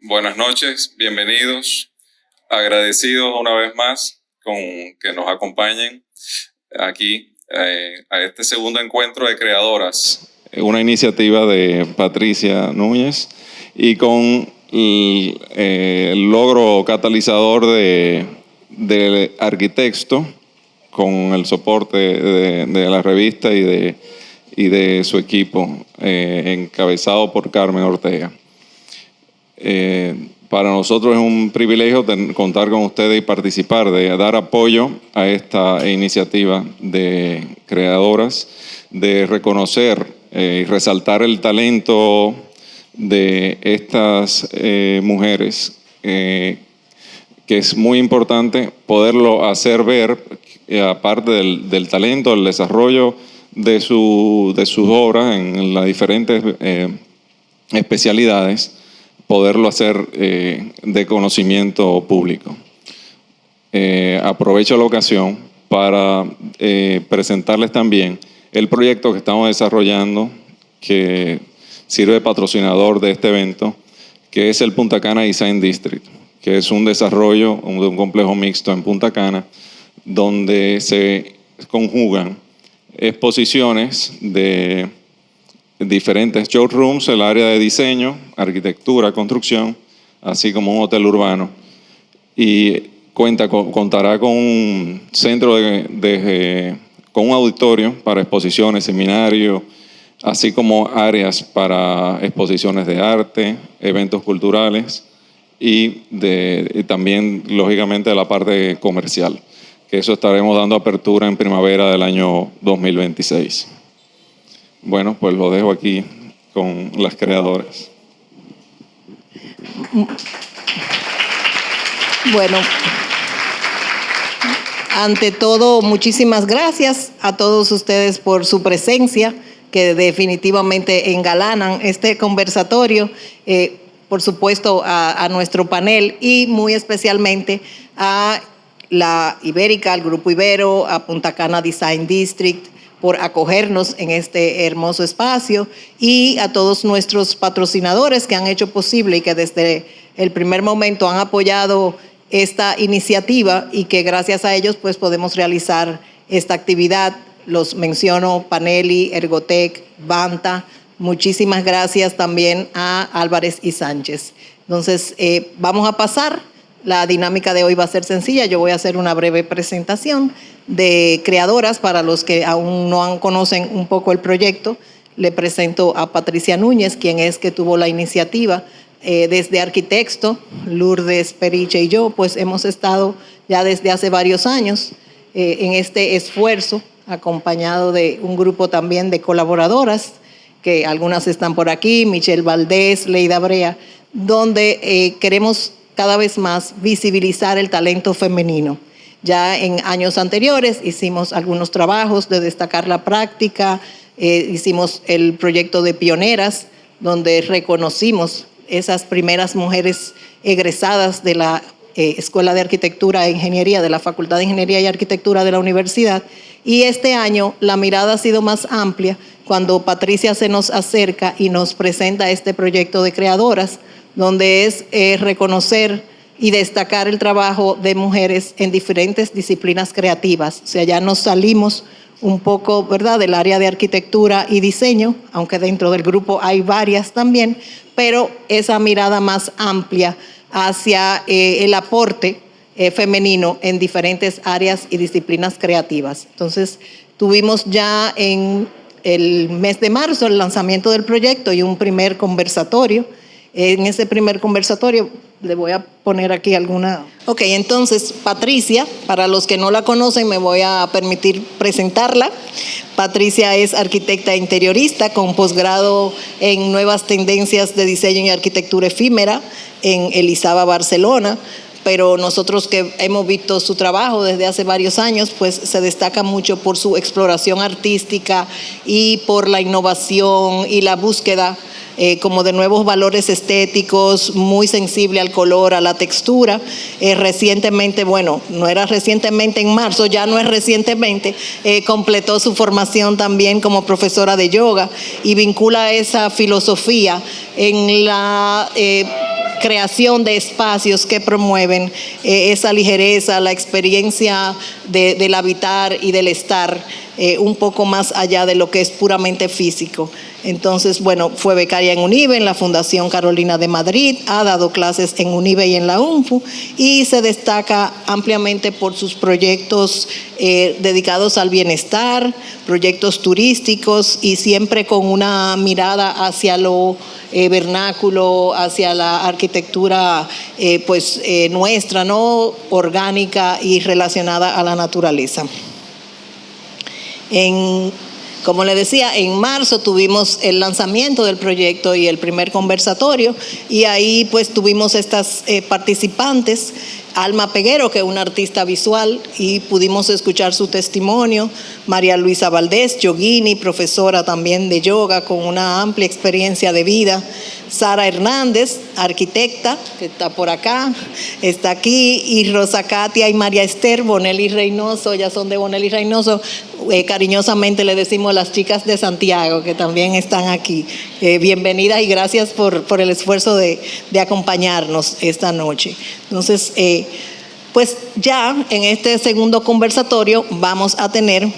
Buenas noches, bienvenidos. Agradecidos una vez más con que nos acompañen aquí a este segundo encuentro de creadoras. Una iniciativa de Patricia Núñez y con el logro catalizador de Arquitecto, con el soporte de la revista y de su equipo, encabezado por Carmen Ortega. Para nosotros es un privilegio contar con ustedes y participar, de dar apoyo a esta iniciativa de creadoras, de reconocer y resaltar el talento de estas mujeres, que es muy importante poderlo hacer ver, aparte del talento, del desarrollo de sus obras en las diferentes especialidades, poderlo hacer de conocimiento público. Aprovecho la ocasión para presentarles también el proyecto que estamos desarrollando, que sirve de patrocinador de este evento, que es el Punta Cana Design District, que es un desarrollo de un complejo mixto en Punta Cana, donde se conjugan exposiciones de diferentes showrooms, el área de diseño, arquitectura, construcción, así como un hotel urbano, y contará con un centro con un auditorio para exposiciones, seminarios, así como áreas para exposiciones de arte, eventos culturales y también, lógicamente, de la parte comercial, que eso estaremos dando apertura en primavera del año 2026. Bueno, pues lo dejo aquí con las creadoras. Bueno, ante todo, muchísimas gracias a todos ustedes por su presencia, que definitivamente engalanan este conversatorio, por supuesto a nuestro panel y muy especialmente a la Ibérica, al Grupo Ibero, a Punta Cana Design District, por acogernos en este hermoso espacio, y a todos nuestros patrocinadores que han hecho posible y que desde el primer momento han apoyado esta iniciativa, y que gracias a ellos pues podemos realizar esta actividad. Los menciono: Paneli, Ergotec, Banta. Muchísimas gracias también a Álvarez y Sánchez. Entonces, vamos a pasar. La dinámica de hoy va a ser sencilla. Yo voy a hacer una breve presentación de creadoras para los que aún no conocen un poco el proyecto. Le presento a Patricia Núñez, quien es que tuvo la iniciativa. Desde Arquitecto, Lourdes Periche y yo, pues hemos estado ya desde hace varios años en este esfuerzo, acompañado de un grupo también de colaboradoras, que algunas están por aquí: Michelle Valdés, Leida Brea, donde queremos cada vez más visibilizar el talento femenino. Ya en años anteriores hicimos algunos trabajos de destacar la práctica, hicimos el proyecto de Pioneras, donde reconocimos esas primeras mujeres egresadas de la Escuela de Arquitectura e Ingeniería, de la Facultad de Ingeniería y Arquitectura de la Universidad. Y este año la mirada ha sido más amplia cuando Patricia se nos acerca y nos presenta este proyecto de creadoras, donde es reconocer y destacar el trabajo de mujeres en diferentes disciplinas creativas. O sea, ya nos salimos un poco, ¿verdad?, del área de arquitectura y diseño, aunque dentro del grupo hay varias también, pero esa mirada más amplia hacia el aporte femenino en diferentes áreas y disciplinas creativas. Entonces, tuvimos ya en el mes de marzo el lanzamiento del proyecto y un primer conversatorio. En ese primer conversatorio le voy a poner aquí alguna. Ok, entonces Patricia, para los que no la conocen, me voy a permitir presentarla. Patricia es arquitecta e interiorista con posgrado en nuevas tendencias de diseño y arquitectura efímera en Elizaba, Barcelona. Pero nosotros que hemos visto su trabajo desde hace varios años, pues se destaca mucho por su exploración artística y por la innovación y la búsqueda como de nuevos valores estéticos, muy sensible al color, a la textura. Recientemente, bueno, no era recientemente, en marzo, ya no es recientemente, completó su formación también como profesora de yoga y vincula esa filosofía en la creación de espacios que promueven esa ligereza, la experiencia del habitar y del estar un poco más allá de lo que es puramente físico. Entonces, bueno, fue becaria en UNIBE, en la Fundación Carolina de Madrid, ha dado clases en UNIBE y en la UNFU y se destaca ampliamente por sus proyectos dedicados al bienestar, proyectos turísticos y siempre con una mirada hacia lo vernáculo, hacia la arquitectura nuestra, ¿no? Orgánica y relacionada a la naturaleza. Como le decía, en marzo tuvimos el lanzamiento del proyecto y el primer conversatorio y ahí pues tuvimos estas participantes, Alma Peguero, que es una artista visual y pudimos escuchar su testimonio, María Luisa Valdés, yogini, profesora también de yoga con una amplia experiencia de vida, Sara Hernández, arquitecta, que está por acá, está aquí, y Rosa Katia y María Esther Bonelli Reynoso, ellas son de Bonelli Reynoso, cariñosamente le decimos las chicas de Santiago, que también están aquí. Bienvenidas y gracias por el esfuerzo de acompañarnos esta noche. Entonces, pues ya en este segundo conversatorio vamos a tener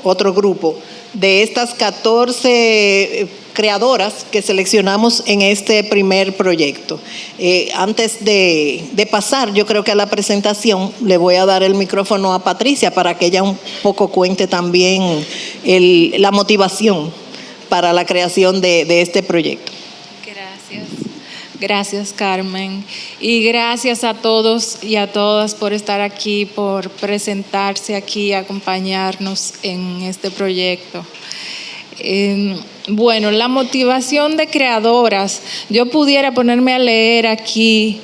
otro grupo de estas 14 creadoras que seleccionamos en este primer proyecto. Antes de pasar, yo creo que a la presentación, le voy a dar el micrófono a Patricia para que ella un poco cuente también la motivación para la creación de este proyecto. Gracias, Carmen. Y gracias a todos y a todas por estar aquí, por presentarse aquí, acompañarnos en este proyecto. Bueno, la motivación de creadoras, yo pudiera ponerme a leer aquí,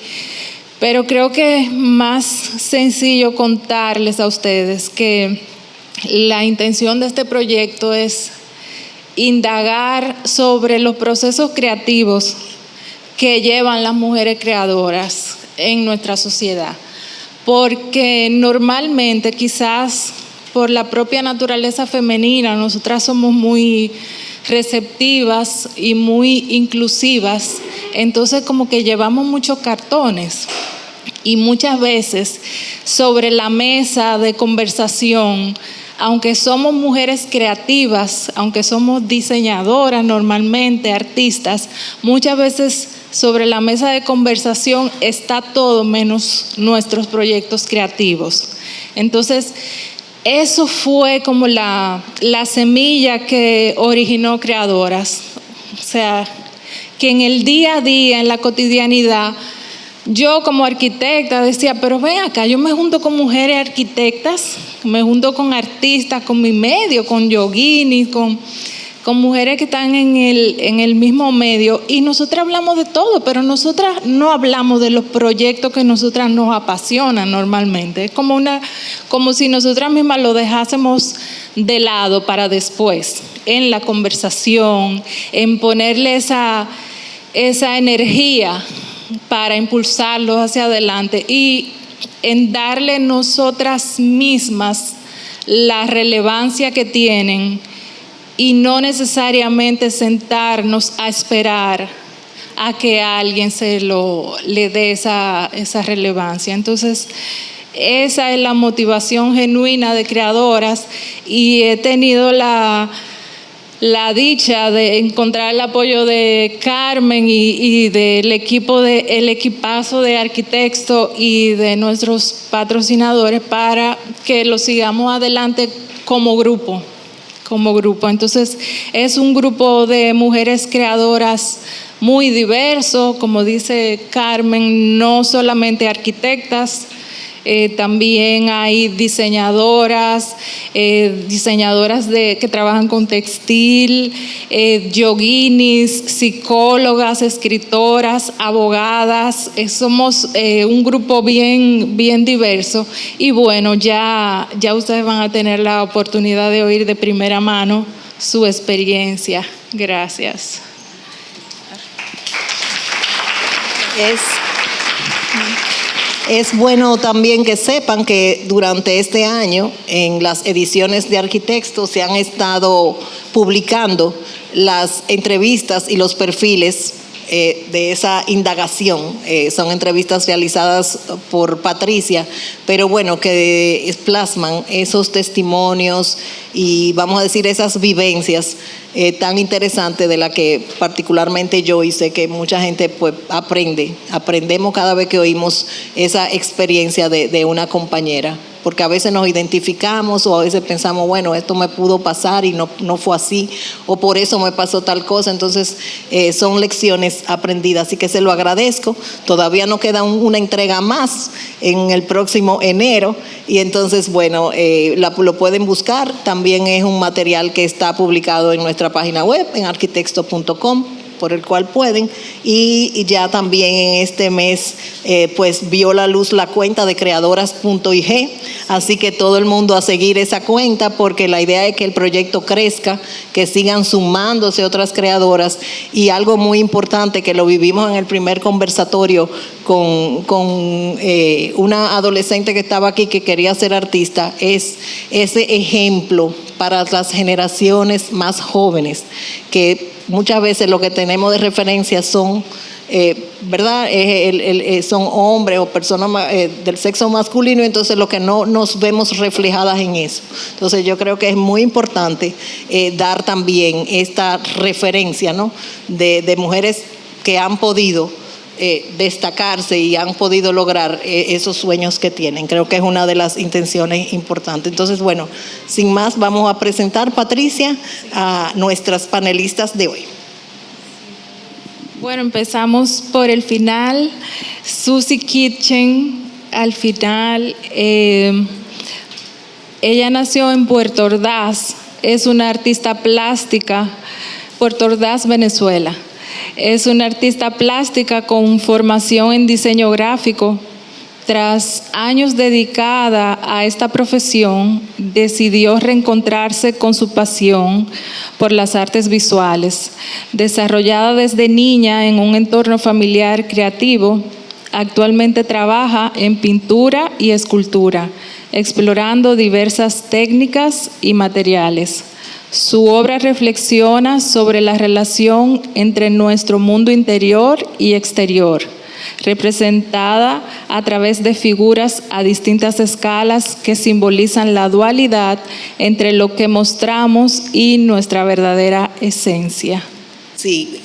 pero creo que es más sencillo contarles a ustedes que la intención de este proyecto es indagar sobre los procesos creativos que llevan las mujeres creadoras en nuestra sociedad, porque normalmente quizás por la propia naturaleza femenina nosotras somos muy receptivas y muy inclusivas, entonces como que llevamos muchos cartones y muchas veces sobre la mesa de conversación, aunque somos mujeres creativas, aunque somos diseñadoras normalmente, artistas, muchas veces sobre la mesa de conversación está todo menos nuestros proyectos creativos. Entonces, eso fue como la semilla que originó Creadoras. O sea, que en el día a día, en la cotidianidad, yo como arquitecta decía, pero ven acá, yo me junto con mujeres arquitectas, me junto con artistas, con mi medio, con yoginis, con mujeres que están en el mismo medio y nosotras hablamos de todo, pero nosotras no hablamos de los proyectos que nosotras nos apasionan normalmente. Es como si nosotras mismas lo dejásemos de lado para después, en la conversación, en ponerle esa energía para impulsarlos hacia adelante y en darle nosotras mismas la relevancia que tienen y no necesariamente sentarnos a esperar a que alguien le dé esa relevancia. Entonces, esa es la motivación genuina de Creadoras y he tenido la dicha de encontrar el apoyo de Carmen y del equipazo de arquitectos y de nuestros patrocinadores para que lo sigamos adelante como grupo. Entonces, es un grupo de mujeres creadoras muy diverso, como dice Carmen, no solamente arquitectas, también hay diseñadoras que trabajan con textil, yoginis, psicólogas, escritoras, abogadas. Somos un grupo bien diverso y bueno, ya ustedes van a tener la oportunidad de oír de primera mano su experiencia. Gracias. Es bueno también que sepan que durante este año en las ediciones de Arquitecto se han estado publicando las entrevistas y los perfiles de esa indagación. Son entrevistas realizadas por Patricia, pero bueno, que plasman esos testimonios y vamos a decir esas vivencias tan interesantes de la que particularmente yo y sé que mucha gente pues aprendemos cada vez que oímos esa experiencia de una compañera. Porque a veces nos identificamos o a veces pensamos, bueno, esto me pudo pasar y no fue así, o por eso me pasó tal cosa. Entonces, son lecciones aprendidas, así que se lo agradezco. Todavía nos queda una entrega más en el próximo enero, y entonces, bueno, lo pueden buscar. También es un material que está publicado en nuestra página web, en arquitexto.com, por el cual pueden, y ya también en este mes pues vio la luz la cuenta de creadoras.ig, así que todo el mundo a seguir esa cuenta, porque la idea es que el proyecto crezca, que sigan sumándose otras creadoras, y algo muy importante que lo vivimos en el primer conversatorio con una adolescente que estaba aquí que quería ser artista, es ese ejemplo para las generaciones más jóvenes, que muchas veces lo que tenemos de referencia son, ¿verdad? Son hombres o personas del sexo masculino, entonces lo que no nos vemos reflejadas en eso. Entonces yo creo que es muy importante dar también esta referencia, ¿no? de mujeres que han podido destacarse y han podido lograr esos sueños que tienen. Creo que es una de las intenciones importantes. Entonces, bueno, sin más, vamos a presentar, Patricia, a nuestras panelistas de hoy. Bueno, empezamos por el final. Susie Kitchen, al final, ella nació en Puerto Ordaz, es una artista plástica, Puerto Ordaz, Venezuela. Es una artista plástica con formación en diseño gráfico. Tras años dedicada a esta profesión, decidió reencontrarse con su pasión por las artes visuales. Desarrollada desde niña en un entorno familiar creativo, actualmente trabaja en pintura y escultura, explorando diversas técnicas y materiales. Su obra reflexiona sobre la relación entre nuestro mundo interior y exterior, representada a través de figuras a distintas escalas que simbolizan la dualidad entre lo que mostramos y nuestra verdadera esencia. Sí,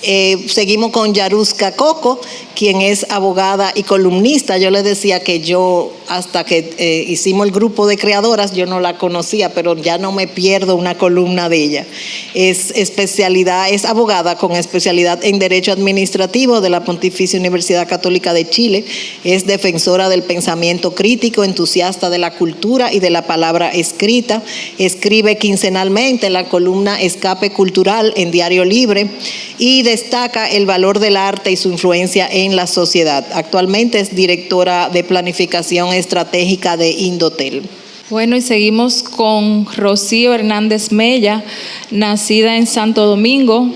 seguimos con Yaruska Coco, quien es abogada y columnista. Yo le decía que yo, hasta que hicimos el grupo de creadoras, yo no la conocía, pero ya no me pierdo una columna de ella. Es abogada con especialidad en Derecho Administrativo de la Pontificia Universidad Católica de Chile. Es defensora del pensamiento crítico, entusiasta de la cultura y de la palabra escrita. Escribe quincenalmente la columna Escape Cultural en Diario Libre, y destaca el valor del arte y su influencia en la sociedad. Actualmente es directora de planificación estratégica de Indotel. Bueno, y seguimos con Rocío Hernández Mella, nacida en Santo Domingo.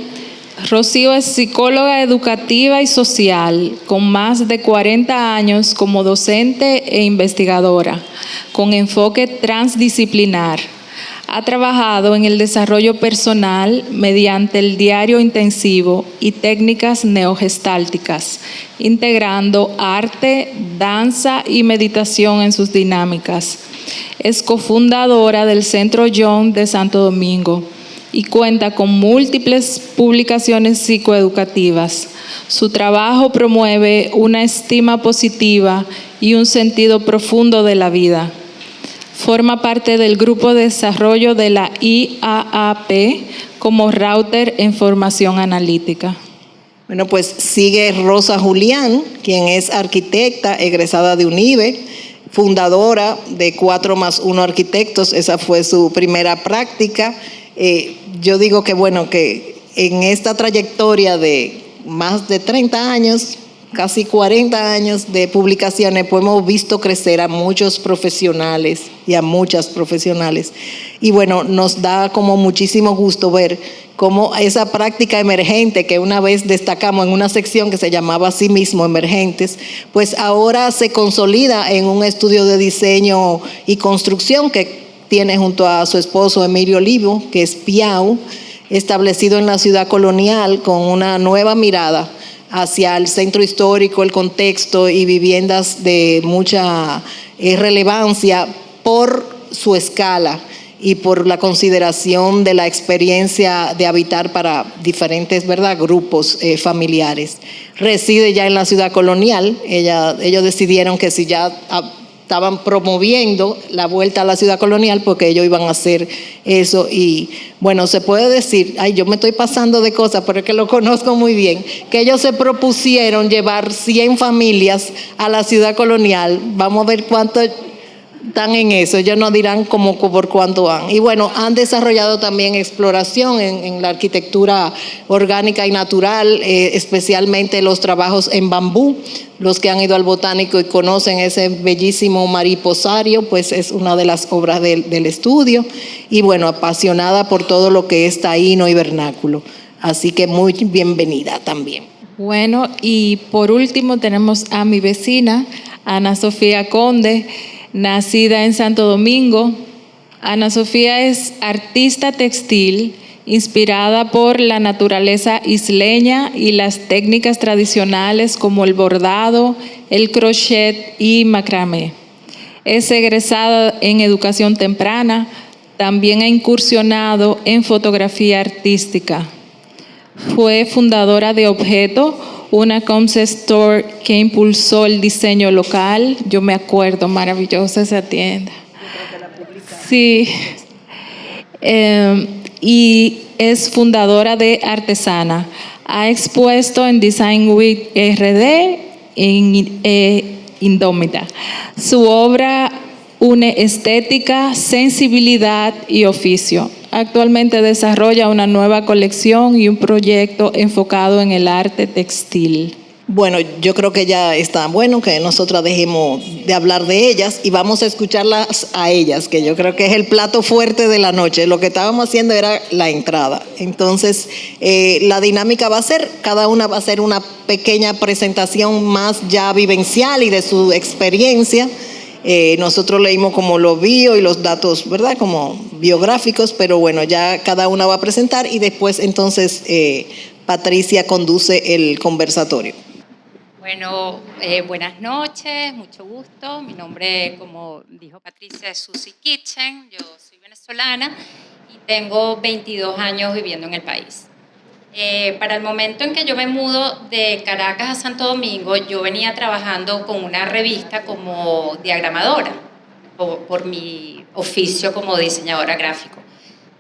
Rocío es psicóloga educativa y social, con más de 40 años como docente e investigadora, con enfoque transdisciplinar. Ha trabajado en el desarrollo personal mediante el diario intensivo y técnicas neogestálticas, integrando arte, danza y meditación en sus dinámicas. Es cofundadora del Centro John de Santo Domingo y cuenta con múltiples publicaciones psicoeducativas. Su trabajo promueve una estima positiva y un sentido profundo de la vida. Forma parte del grupo de desarrollo de la IAAP como router en formación analítica. Bueno, pues sigue Rosa Julián, quien es arquitecta egresada de UNIBE, fundadora de 4+1 Arquitectos. Esa fue su primera práctica. Yo digo que bueno, que en esta trayectoria de más de 30 años, casi 40 años de publicaciones, pues hemos visto crecer a muchos profesionales y a muchas profesionales. Y bueno, nos da como muchísimo gusto ver cómo esa práctica emergente que una vez destacamos en una sección que se llamaba así mismo Emergentes, pues ahora se consolida en un estudio de diseño y construcción que tiene junto a su esposo Emilio Olivo, que es Piau, establecido en la ciudad colonial con una nueva mirada hacia el centro histórico, el contexto y viviendas de mucha relevancia por su escala y por la consideración de la experiencia de habitar para diferentes, ¿verdad?, grupos familiares. Reside ya en la ciudad colonial. Ellos decidieron que si ya estaban promoviendo la vuelta a la ciudad colonial, porque ellos iban a hacer eso. Y bueno, se puede decir, yo me estoy pasando de cosas, pero es que lo conozco muy bien, que ellos se propusieron llevar 100 familias a la ciudad colonial. Vamos a ver cuánto están en eso, ellos nos dirán como por cuánto van. Y bueno, han desarrollado también exploración en la arquitectura orgánica y natural, especialmente los trabajos en bambú. Los que han ido al botánico y conocen ese bellísimo mariposario, pues es una de las obras del estudio. Y bueno, apasionada por todo lo que es taíno y vernáculo. Así que muy bienvenida también. Bueno, y por último tenemos a mi vecina, Ana Sofía Conde, nacida en Santo Domingo. Ana Sofía es artista textil, inspirada por la naturaleza isleña y las técnicas tradicionales como el bordado, el crochet y macramé. Es egresada en educación temprana, también ha incursionado en fotografía artística. Fue fundadora de Objeto, una concept store que impulsó el diseño local. Yo me acuerdo, maravillosa esa tienda. Sí. Y es fundadora de Artesana. Ha expuesto en Design Week RD en Indómita. Su obra une estética, sensibilidad y oficio. Actualmente desarrolla una nueva colección y un proyecto enfocado en el arte textil. Bueno, yo creo que ya está bueno que nosotras dejemos de hablar de ellas y vamos a escucharlas a ellas, que yo creo que es el plato fuerte de la noche. Lo que estábamos haciendo era la entrada. Entonces, la dinámica va a ser, cada una va a hacer una pequeña presentación más ya vivencial y de su experiencia. Nosotros leímos como los bio y los datos, ¿verdad?, como biográficos, pero bueno, ya cada una va a presentar y después entonces Patricia conduce el conversatorio. Bueno, buenas noches, mucho gusto. Mi nombre, como dijo Patricia, es Susi Kitchen. Yo soy venezolana y tengo 22 años viviendo en el país. Para el momento en que yo me mudo de Caracas a Santo Domingo, yo venía trabajando con una revista como diagramadora, por mi oficio como diseñadora gráfico.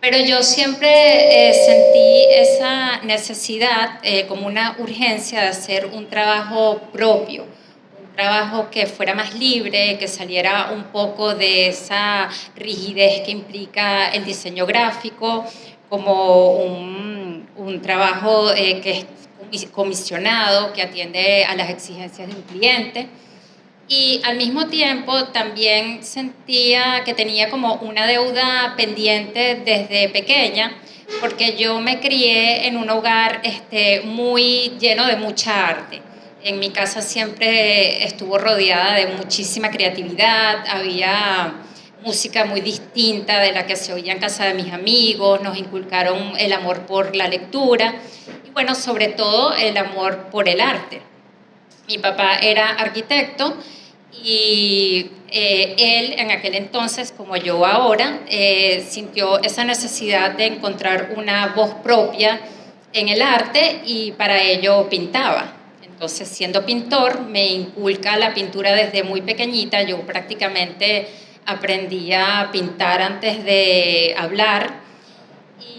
Pero yo siempre sentí esa necesidad, como una urgencia de hacer un trabajo propio, un trabajo que fuera más libre, que saliera un poco de esa rigidez que implica el diseño gráfico, como un trabajo que es comisionado, que atiende a las exigencias de un cliente. Y al mismo tiempo también sentía que tenía como una deuda pendiente desde pequeña, porque yo me crié en un hogar muy lleno de mucha arte. En mi casa siempre estuvo rodeada de muchísima creatividad, había música muy distinta de la que se oía en casa de mis amigos, nos inculcaron el amor por la lectura y bueno, sobre todo el amor por el arte. Mi papá era arquitecto y él en aquel entonces, como yo ahora, sintió esa necesidad de encontrar una voz propia en el arte y para ello pintaba. Entonces, siendo pintor, me inculca la pintura desde muy pequeñita. Yo prácticamente aprendí a pintar antes de hablar.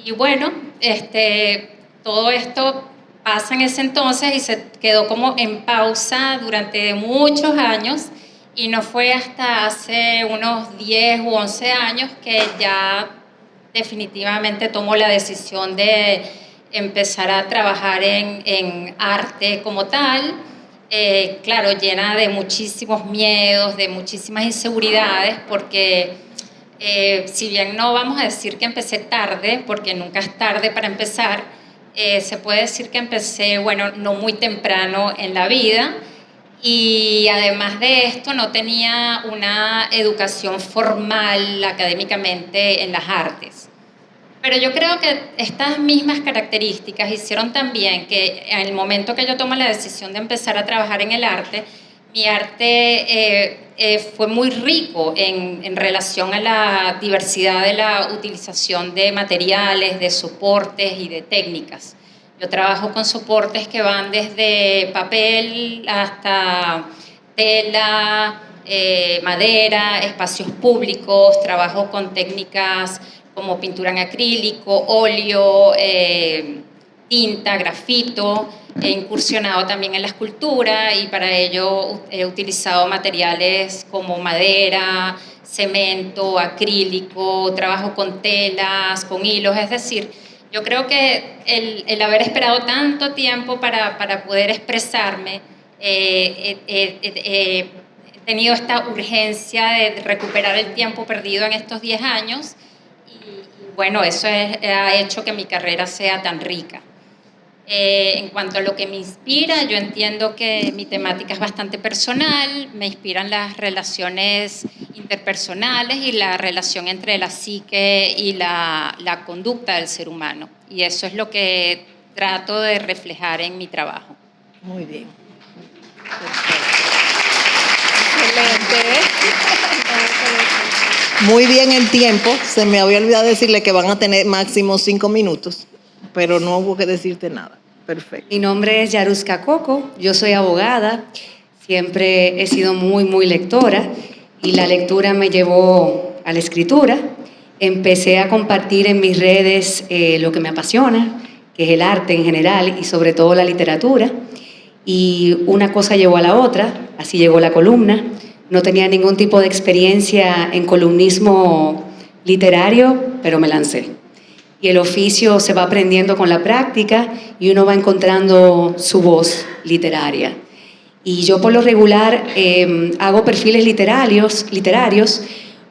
Y bueno, todo esto pasa en ese entonces y se quedó como en pausa durante muchos años. Y no fue hasta hace unos 10 u 11 años que ya definitivamente tomó la decisión de empezar a trabajar en arte como tal, claro, llena de muchísimos miedos, de muchísimas inseguridades, porque si bien no vamos a decir que empecé tarde, porque nunca es tarde para empezar, se puede decir que empecé, bueno, no muy temprano en la vida, y además de esto no tenía una educación formal académicamente en las artes. Pero yo creo que estas mismas características hicieron también que en el momento que yo tomo la decisión de empezar a trabajar en el arte, mi arte fue muy rico en relación a la diversidad de la utilización de materiales, de soportes y de técnicas. Yo trabajo con soportes que van desde papel hasta tela, madera, espacios públicos, trabajo con técnicas como pintura en acrílico, óleo, tinta, grafito. He incursionado también en la escultura y para ello he utilizado materiales como madera, cemento, acrílico, trabajo con telas, con hilos, es decir, yo creo que el haber esperado tanto tiempo para poder expresarme, he tenido esta urgencia de recuperar el tiempo perdido en estos 10 años y bueno, eso ha hecho que mi carrera sea tan rica. En cuanto a lo que me inspira, yo entiendo que mi temática es bastante personal, me inspiran las relaciones interpersonales y la relación entre la psique y la conducta del ser humano. Y eso es lo que trato de reflejar en mi trabajo. Muy bien. Excelente. Muy bien el tiempo. Se me había olvidado decirle que van a tener máximo 5 minutos, pero no hubo que decirte nada. Perfecto. Mi nombre es Yaruska Coco, yo soy abogada, siempre he sido muy lectora y la lectura me llevó a la escritura. Empecé a compartir en mis redes lo que me apasiona, que es el arte en general y sobre todo la literatura. Y una cosa llevó a la otra, así llegó la columna. No tenía ningún tipo de experiencia en columnismo literario, pero me lancé. Y el oficio se va aprendiendo con la práctica y uno va encontrando su voz literaria. Y yo por lo regular hago perfiles literarios,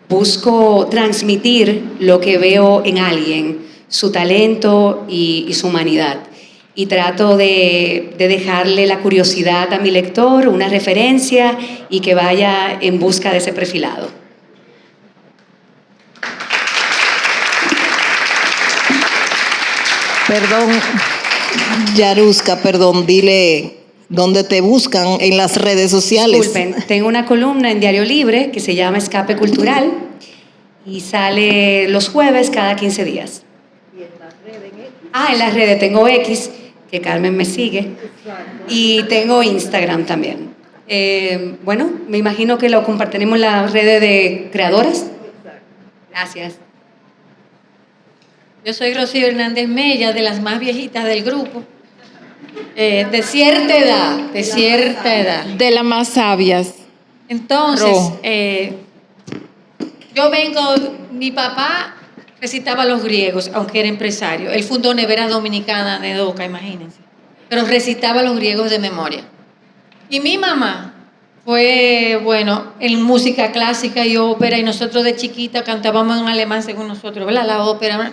busco transmitir lo que veo en alguien, su talento y su humanidad. Y trato de dejarle la curiosidad a mi lector, una referencia y que vaya en busca de ese perfilado. Perdón, Yaruska, dile dónde te buscan en las redes sociales. Disculpen, tengo una columna en Diario Libre que se llama Escape Cultural y sale los jueves cada 15 días. ¿Y en las redes? En las redes tengo X, que Carmen me sigue, y tengo Instagram también. Bueno, me imagino que lo compartiremos en las redes de creadoras. Gracias. Yo soy Rocío Hernández Mella, de las más viejitas del grupo, de cierta edad. De las más sabias. Entonces, mi papá recitaba los griegos, aunque era empresario. Él fundó Nevera Dominicana de Doca, imagínense. Pero recitaba los griegos de memoria. Y mi mamá fue, en música clásica y ópera, y nosotros de chiquita cantábamos en alemán según nosotros, ¿verdad? La ópera.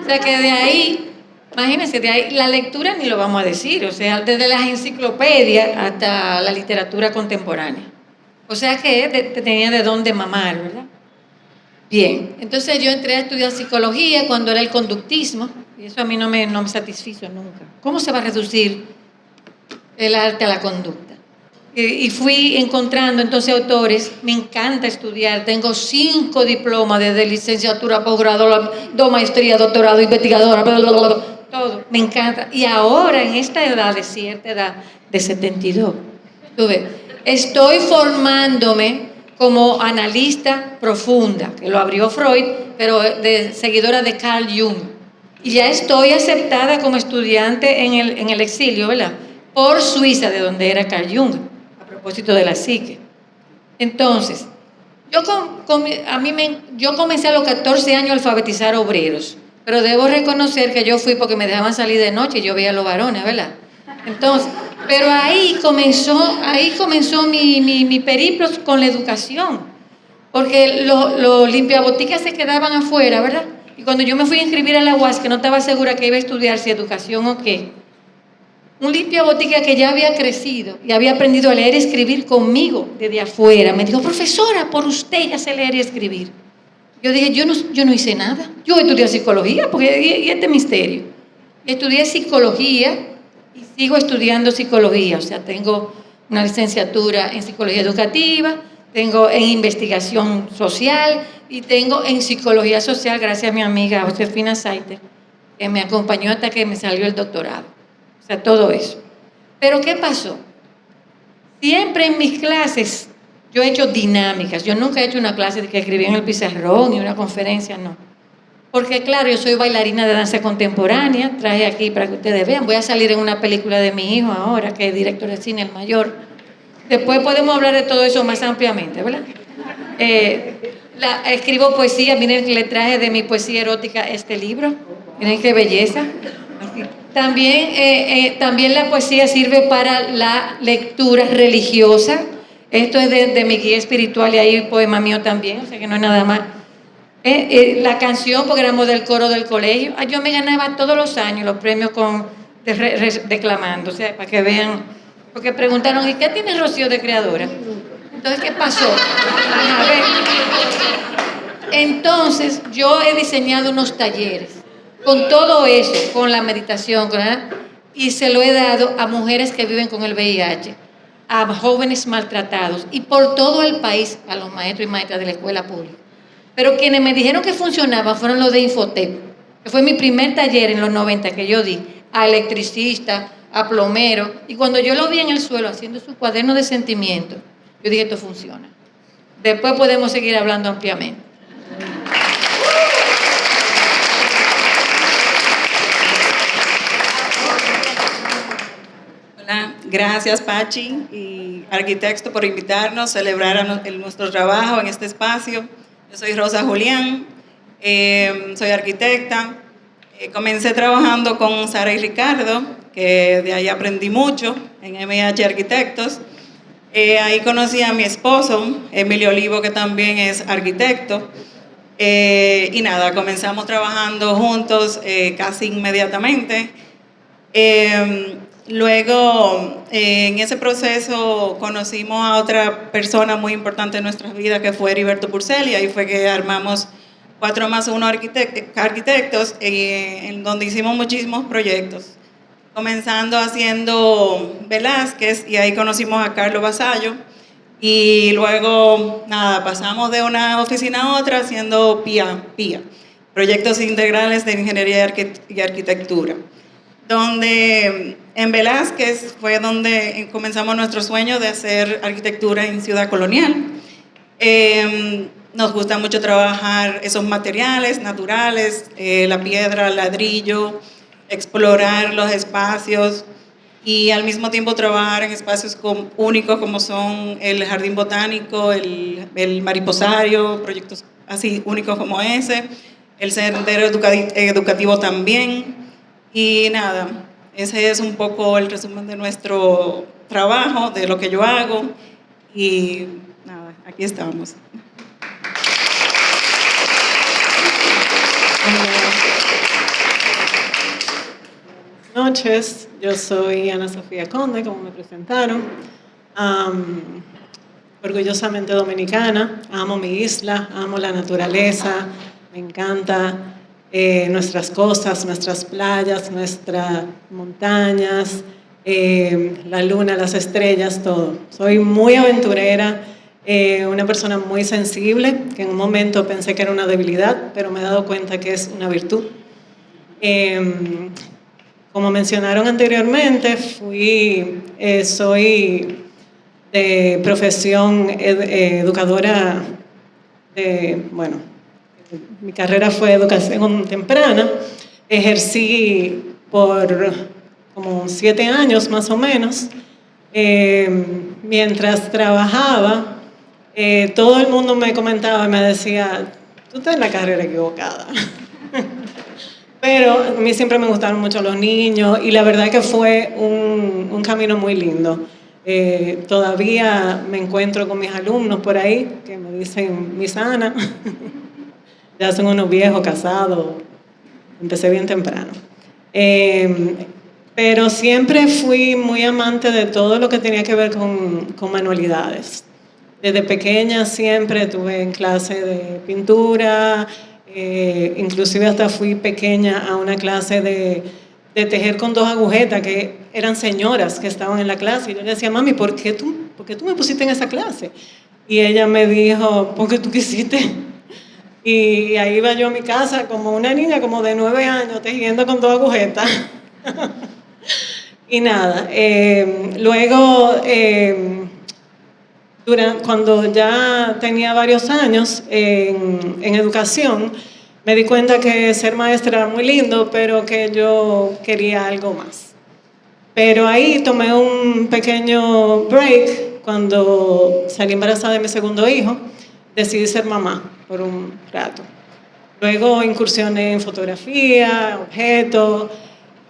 O sea que de ahí, imagínense, de ahí la lectura ni lo vamos a decir, o sea, desde las enciclopedias hasta la literatura contemporánea. O sea que tenía de dónde mamar, ¿verdad? Bien, entonces yo entré a estudiar psicología cuando era el conductismo, y eso a mí no me satisfizo nunca. ¿Cómo se va a reducir el arte a la conducta? Y fui encontrando entonces autores, me encanta estudiar, tengo 5 diplomas desde licenciatura, posgrado, 2 maestrías, doctorado, investigadora, todo, me encanta. Y ahora en esta edad, de cierta edad, de 72, estoy formándome como analista profunda, que lo abrió Freud, pero seguidora de Carl Jung. Y ya estoy aceptada como estudiante en el exilio, ¿verdad? Por Suiza, de donde era Carl Jung, a propósito de la psique. Entonces, yo comencé a los 14 años a alfabetizar obreros, pero debo reconocer que yo fui porque me dejaban salir de noche y yo veía a los varones, ¿verdad? Entonces, pero ahí comenzó mi periplo con la educación, porque los limpiaboticas se quedaban afuera, ¿verdad? Y cuando yo me fui a inscribir a la UAS, que no estaba segura que iba a estudiar si educación o qué, un limpiabotica que ya había crecido y había aprendido a leer y escribir conmigo desde afuera, me dijo: profesora, por usted ya sé leer y escribir. Yo dije, yo no hice nada. Yo estudié psicología, porque y este misterio. Estudié psicología y sigo estudiando psicología. O sea, tengo una licenciatura en psicología educativa, tengo en investigación social y tengo en psicología social, gracias a mi amiga Josefina Saiter, que me acompañó hasta que me salió el doctorado. O sea, todo eso. Pero ¿qué pasó? Siempre en mis clases yo he hecho dinámicas. Yo nunca he hecho una clase de que escribí en el pizarrón y una conferencia, no. Porque claro, yo soy bailarina de danza contemporánea, traje aquí para que ustedes vean. Voy a salir en una película de mi hijo ahora, que es director de cine, el mayor. Después podemos hablar de todo eso más ampliamente, ¿verdad? Escribo poesía, miren que le traje de mi poesía erótica este libro. Miren qué belleza. También la poesía sirve para la lectura religiosa. Esto es de mi guía espiritual y hay poema mío también, o sea que no es nada más. La canción, porque éramos del coro del colegio. Yo me ganaba todos los años los premios declamando, o sea, para que vean. Porque preguntaron, ¿y qué tiene Rocío de creadora? Entonces, ¿qué pasó? A ver. Entonces, yo he diseñado unos talleres con todo eso, con la meditación, y se lo he dado a mujeres que viven con el VIH, a jóvenes maltratados y por todo el país, a los maestros y maestras de la escuela pública. Pero quienes me dijeron que funcionaba fueron los de Infotep, que fue mi primer taller en los 90 que yo di, a electricistas, a plomeros, y cuando yo lo vi en el suelo haciendo su cuaderno de sentimientos, yo dije, esto funciona. Después podemos seguir hablando ampliamente. Gracias, Pachi y Arquitecto, por invitarnos a celebrar nuestro trabajo en este espacio. Yo soy Rosa Julián, soy arquitecta. Comencé trabajando con Sara y Ricardo, que de ahí aprendí mucho, en MH Arquitectos. Ahí conocí a mi esposo, Emilio Olivo, que también es arquitecto. Y nada, comenzamos trabajando juntos casi inmediatamente. Luego, en ese proceso conocimos a otra persona muy importante en nuestras vidas, que fue Heriberto Purcell, y ahí fue que armamos 4+1 Arquitectos, en donde hicimos muchísimos proyectos. Comenzando haciendo Velázquez, y ahí conocimos a Carlos Vasallo, y luego, nada, pasamos de una oficina a otra haciendo PIA, Proyectos Integrales de Ingeniería y Arquitectura, donde en Velázquez fue donde comenzamos nuestro sueño de hacer arquitectura en Ciudad Colonial. Nos gusta mucho trabajar esos materiales naturales, la piedra, el ladrillo, explorar los espacios y al mismo tiempo trabajar en espacios únicos como son el Jardín Botánico, el Mariposario, proyectos así únicos como ese, el Sendero Educativo también. Y nada, ese es un poco el resumen de nuestro trabajo, de lo que yo hago, y nada, aquí estamos. Buenas noches, yo soy Ana Sofía Conde, como me presentaron. Orgullosamente dominicana, amo mi isla, amo la naturaleza, me encanta nuestras costas, nuestras playas, nuestras montañas, la luna, las estrellas, todo. Soy muy aventurera, una persona muy sensible, que en un momento pensé que era una debilidad, pero me he dado cuenta que es una virtud. Como mencionaron anteriormente, soy de profesión educadora mi carrera fue educación temprana. Ejercí por como 7 años más o menos. Mientras trabajaba, todo el mundo me comentaba y me decía, tú estás en la carrera equivocada. Pero a mí siempre me gustaron mucho los niños y la verdad que fue un camino muy lindo. Todavía me encuentro con mis alumnos por ahí que me dicen, Miss Ana. Ya son unos viejos casados, empecé bien temprano. Pero siempre fui muy amante de todo lo que tenía que ver con manualidades. Desde pequeña siempre tuve en clase de pintura, inclusive hasta fui pequeña a una clase de tejer con 2 agujetas, que eran señoras que estaban en la clase. Y yo le decía, mami, ¿por qué tú me pusiste en esa clase? Y ella me dijo, porque tú quisiste. Y ahí iba yo a mi casa como una niña como de 9 años tejiendo con 2 agujetas. Y nada, luego, cuando ya tenía varios años en educación, me di cuenta que ser maestra era muy lindo, pero que yo quería algo más. Pero ahí tomé un pequeño break cuando salí embarazada de mi segundo hijo. Decidí ser mamá por un rato. Luego incursioné en fotografía, objetos,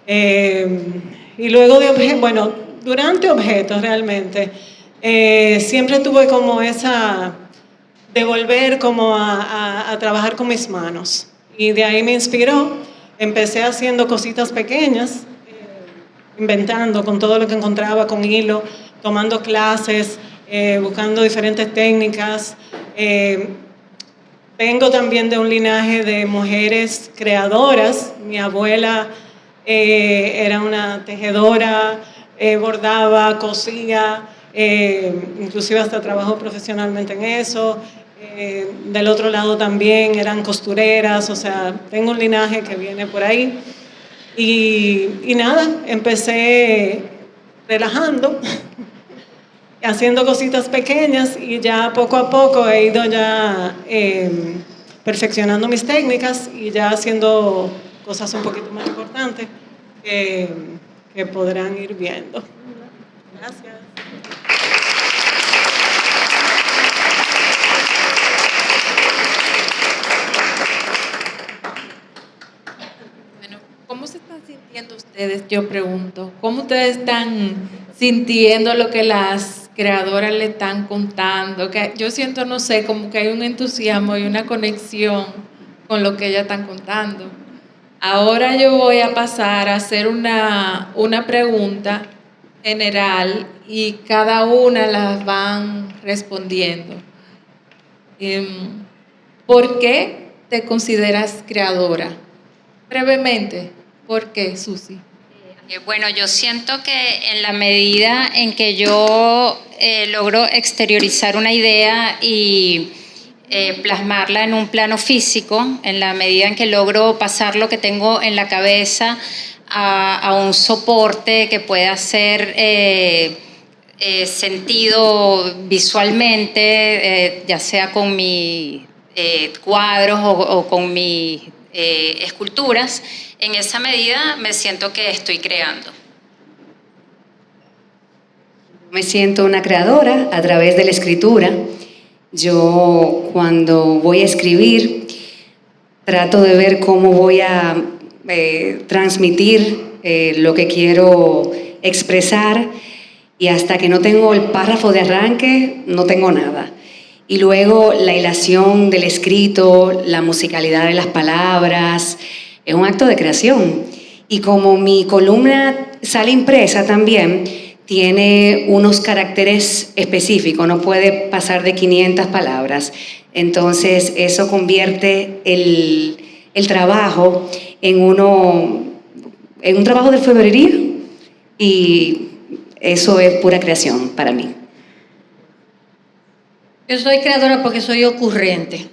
y luego de objetos, bueno, durante objetos realmente, siempre tuve como esa de volver como a trabajar con mis manos. Y de ahí me inspiró. Empecé haciendo cositas pequeñas, inventando con todo lo que encontraba, con hilo, tomando clases, buscando diferentes técnicas. Vengo también de un linaje de mujeres creadoras. Mi abuela era una tejedora, bordaba, cosía, inclusive hasta trabajó profesionalmente en eso. Del otro lado también eran costureras, o sea, tengo un linaje que viene por ahí. Y nada, empecé relajando, haciendo cositas pequeñas, y ya poco a poco he ido ya perfeccionando mis técnicas y ya haciendo cosas un poquito más importantes que podrán ir viendo. Gracias. ¿Cómo se están sintiendo ustedes? Yo pregunto, ¿cómo ustedes están sintiendo lo que las creadoras le están contando? Que yo siento, no sé, como que hay un entusiasmo y una conexión con lo que ellas están contando. Ahora yo voy a pasar a hacer una pregunta general y cada una las van respondiendo. ¿Por qué te consideras creadora? Brevemente, ¿por qué, Susi? Bueno, yo siento que en la medida en que yo logro exteriorizar una idea y plasmarla en un plano físico, en la medida en que logro pasar lo que tengo en la cabeza a un soporte que pueda ser sentido visualmente, ya sea con mis cuadros o con mis esculturas, en esa medida me siento que estoy creando. Me siento una creadora a través de la escritura. Yo cuando voy a escribir trato de ver cómo voy a transmitir lo que quiero expresar, y hasta que no tengo el párrafo de arranque no tengo nada. Y luego la hilación del escrito, la musicalidad de las palabras, es un acto de creación. Y como mi columna sale impresa también, tiene unos caracteres específicos, no puede pasar de 500 palabras. Entonces eso convierte el trabajo en un trabajo de orfebrería, y eso es pura creación para mí. Yo soy creadora porque soy ocurrente.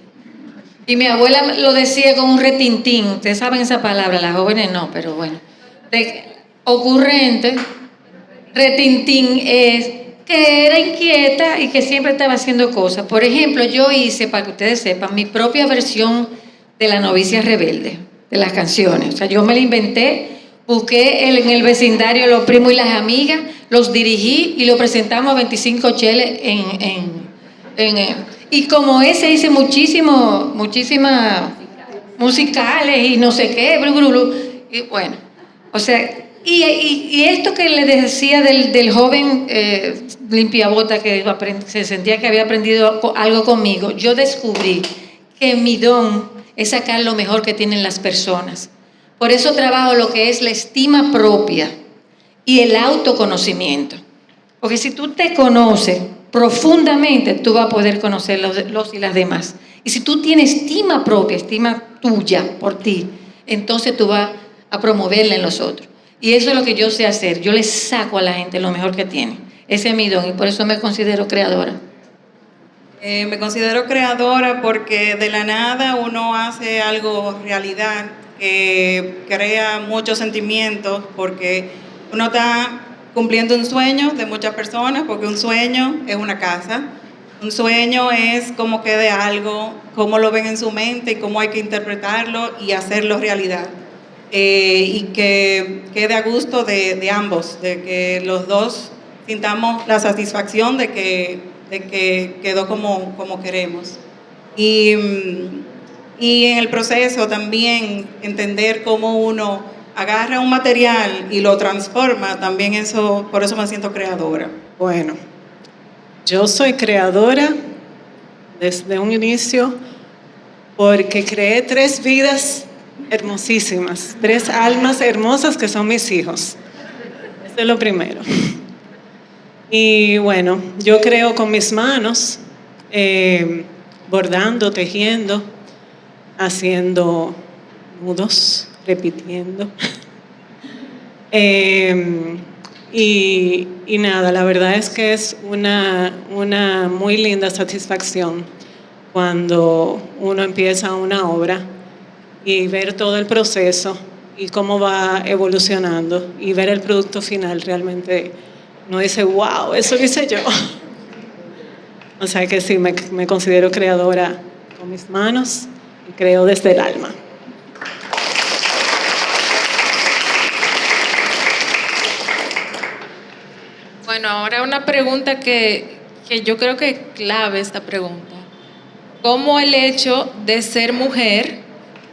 Y mi abuela lo decía con un retintín. Ustedes saben esa palabra, las jóvenes no, pero bueno. Ocurrente, retintín es que era inquieta y que siempre estaba haciendo cosas. Por ejemplo, yo hice, para que ustedes sepan, mi propia versión de La novicia rebelde, de las canciones. O sea, yo me la inventé, busqué en el vecindario los primos y las amigas, los dirigí y lo presentamos a 25 cheles y como ese hice muchísimas musicales y no sé qué, y bueno, o sea, y esto que le decía del joven limpiabota que se sentía que había aprendido algo conmigo, yo descubrí que mi don es sacar lo mejor que tienen las personas. Por eso trabajo lo que es la estima propia y el autoconocimiento. Porque si tú te conoces, profundamente, tú vas a poder conocer los y las demás. Y si tú tienes estima propia, estima tuya por ti, entonces tú vas a promoverla en los otros. Y eso es lo que yo sé hacer. Yo le saco a la gente lo mejor que tiene. Ese es mi don y por eso me considero creadora. Me considero creadora porque de la nada uno hace algo realidad que crea muchos sentimientos, porque uno está cumpliendo un sueño de muchas personas, porque un sueño es una casa, un sueño es cómo quede algo, cómo lo ven en su mente y cómo hay que interpretarlo y hacerlo realidad. Y que quede a gusto de ambos, de que los dos sintamos la satisfacción de que quedó como queremos. Y en el proceso también entender cómo uno agarra un material y lo transforma, también eso, por eso me siento creadora. Bueno, yo soy creadora desde un inicio porque creé 3 vidas hermosísimas, 3 almas hermosas que son mis hijos. Eso es lo primero. Y bueno, yo creo con mis manos, bordando, tejiendo, haciendo nudos, repitiendo. Y nada, la verdad es que es una muy linda satisfacción cuando uno empieza una obra y ver todo el proceso y cómo va evolucionando y ver el producto final. Realmente uno dice, wow, eso lo hice yo. O sea que sí, me considero creadora con mis manos y creo desde el alma. Bueno, ahora una pregunta que yo creo que es clave esta pregunta. ¿Cómo el hecho de ser mujer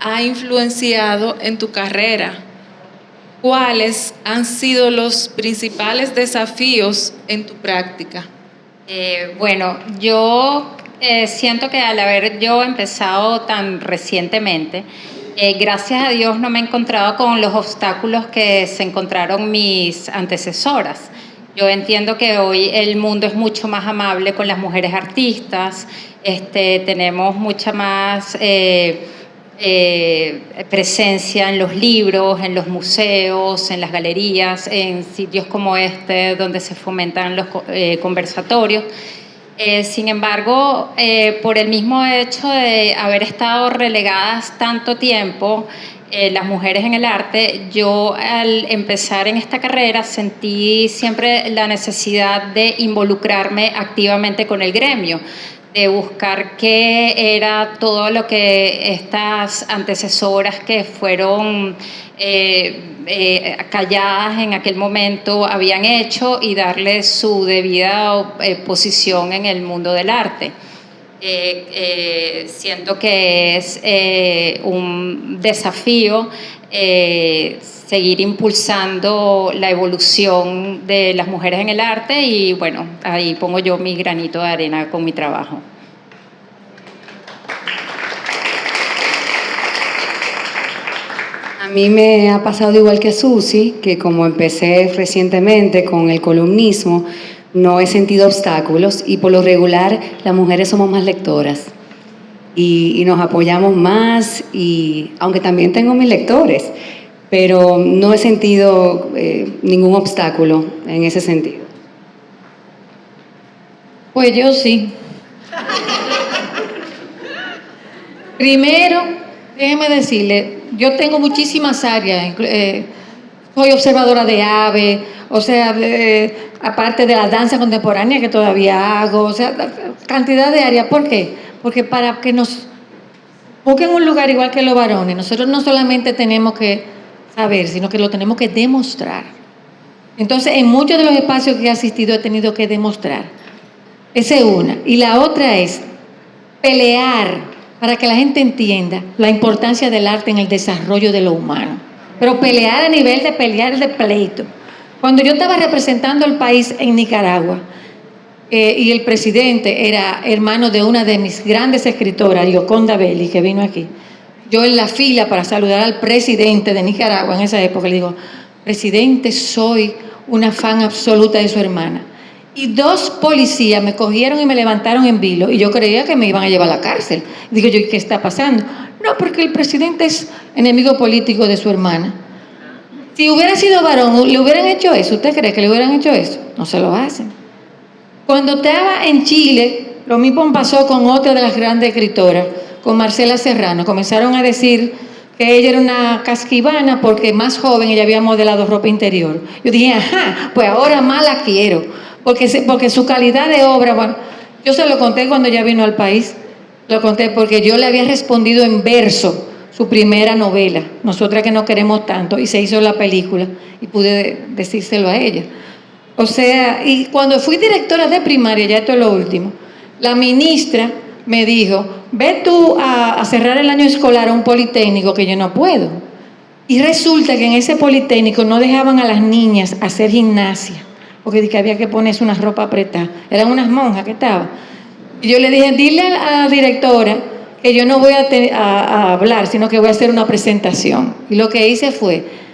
ha influenciado en tu carrera? ¿Cuáles han sido los principales desafíos en tu práctica? Bueno, yo siento que al haber yo empezado tan recientemente, gracias a Dios no me he encontrado con los obstáculos que se encontraron mis antecesoras. Yo entiendo que hoy el mundo es mucho más amable con las mujeres artistas, tenemos mucha más presencia en los libros, en los museos, en las galerías, en sitios como este donde se fomentan los conversatorios. Sin embargo, por el mismo hecho de haber estado relegadas tanto tiempo las mujeres en el arte, yo al empezar en esta carrera sentí siempre la necesidad de involucrarme activamente con el gremio, de buscar qué era todo lo que estas antecesoras que fueron calladas en aquel momento habían hecho y darle su debida posición en el mundo del arte. Siento que es un desafío seguir impulsando la evolución de las mujeres en el arte y bueno, ahí pongo yo mi granito de arena con mi trabajo. A mí me ha pasado igual que a Susi, que como empecé recientemente con el columnismo, no he sentido obstáculos y por lo regular las mujeres somos más lectoras y nos apoyamos más, y aunque también tengo mis lectores, pero no he sentido ningún obstáculo en ese sentido. Pues yo sí. Primero, déjeme decirle, yo tengo muchísimas áreas, soy observadora de aves, o sea, aparte de la danza contemporánea que todavía hago, o sea, cantidad de áreas. ¿Por qué? Porque para que nos busquen un lugar igual que los varones, nosotros no solamente tenemos que saber, sino que lo tenemos que demostrar. Entonces, en muchos de los espacios que he asistido he tenido que demostrar. Esa es una. Y la otra es pelear para que la gente entienda la importancia del arte en el desarrollo de lo humano. Pero pelear a nivel de pelear de pleito. Cuando yo estaba representando el país en Nicaragua, y el presidente era hermano de una de mis grandes escritoras, Gioconda Belli, que vino aquí, yo en la fila para saludar al presidente de Nicaragua en esa época, le digo, presidente, soy una fan absoluta de su hermana. y 2 policías me cogieron y me levantaron en vilo y yo creía que me iban a llevar a la cárcel. Digo yo, ¿qué está pasando? No, porque el presidente es enemigo político de su hermana. Si hubiera sido varón, ¿le hubieran hecho eso? ¿Usted cree que le hubieran hecho eso? No se lo hacen. Cuando estaba en Chile, lo mismo pasó con otra de las grandes escritoras, con Marcela Serrano. Comenzaron a decir que ella era una casquivana porque más joven ella había modelado ropa interior. Yo dije, ajá, pues ahora más la quiero, porque su calidad de obra, bueno, yo se lo conté cuando ella vino al país, lo conté porque yo le había respondido en verso su primera novela, Nosotras que no queremos tanto, y se hizo la película, y pude decírselo a ella. O sea, y cuando fui directora de primaria, ya esto es lo último, la ministra me dijo, ve tú a cerrar el año escolar a un politécnico, que yo no puedo. Y resulta que en ese politécnico no dejaban a las niñas hacer gimnasia, porque había que ponerse una ropa apretada. Eran unas monjas que estaban. Y yo le dije, dile a la directora que yo no voy a hablar, sino que voy a hacer una presentación. Y lo que hice fue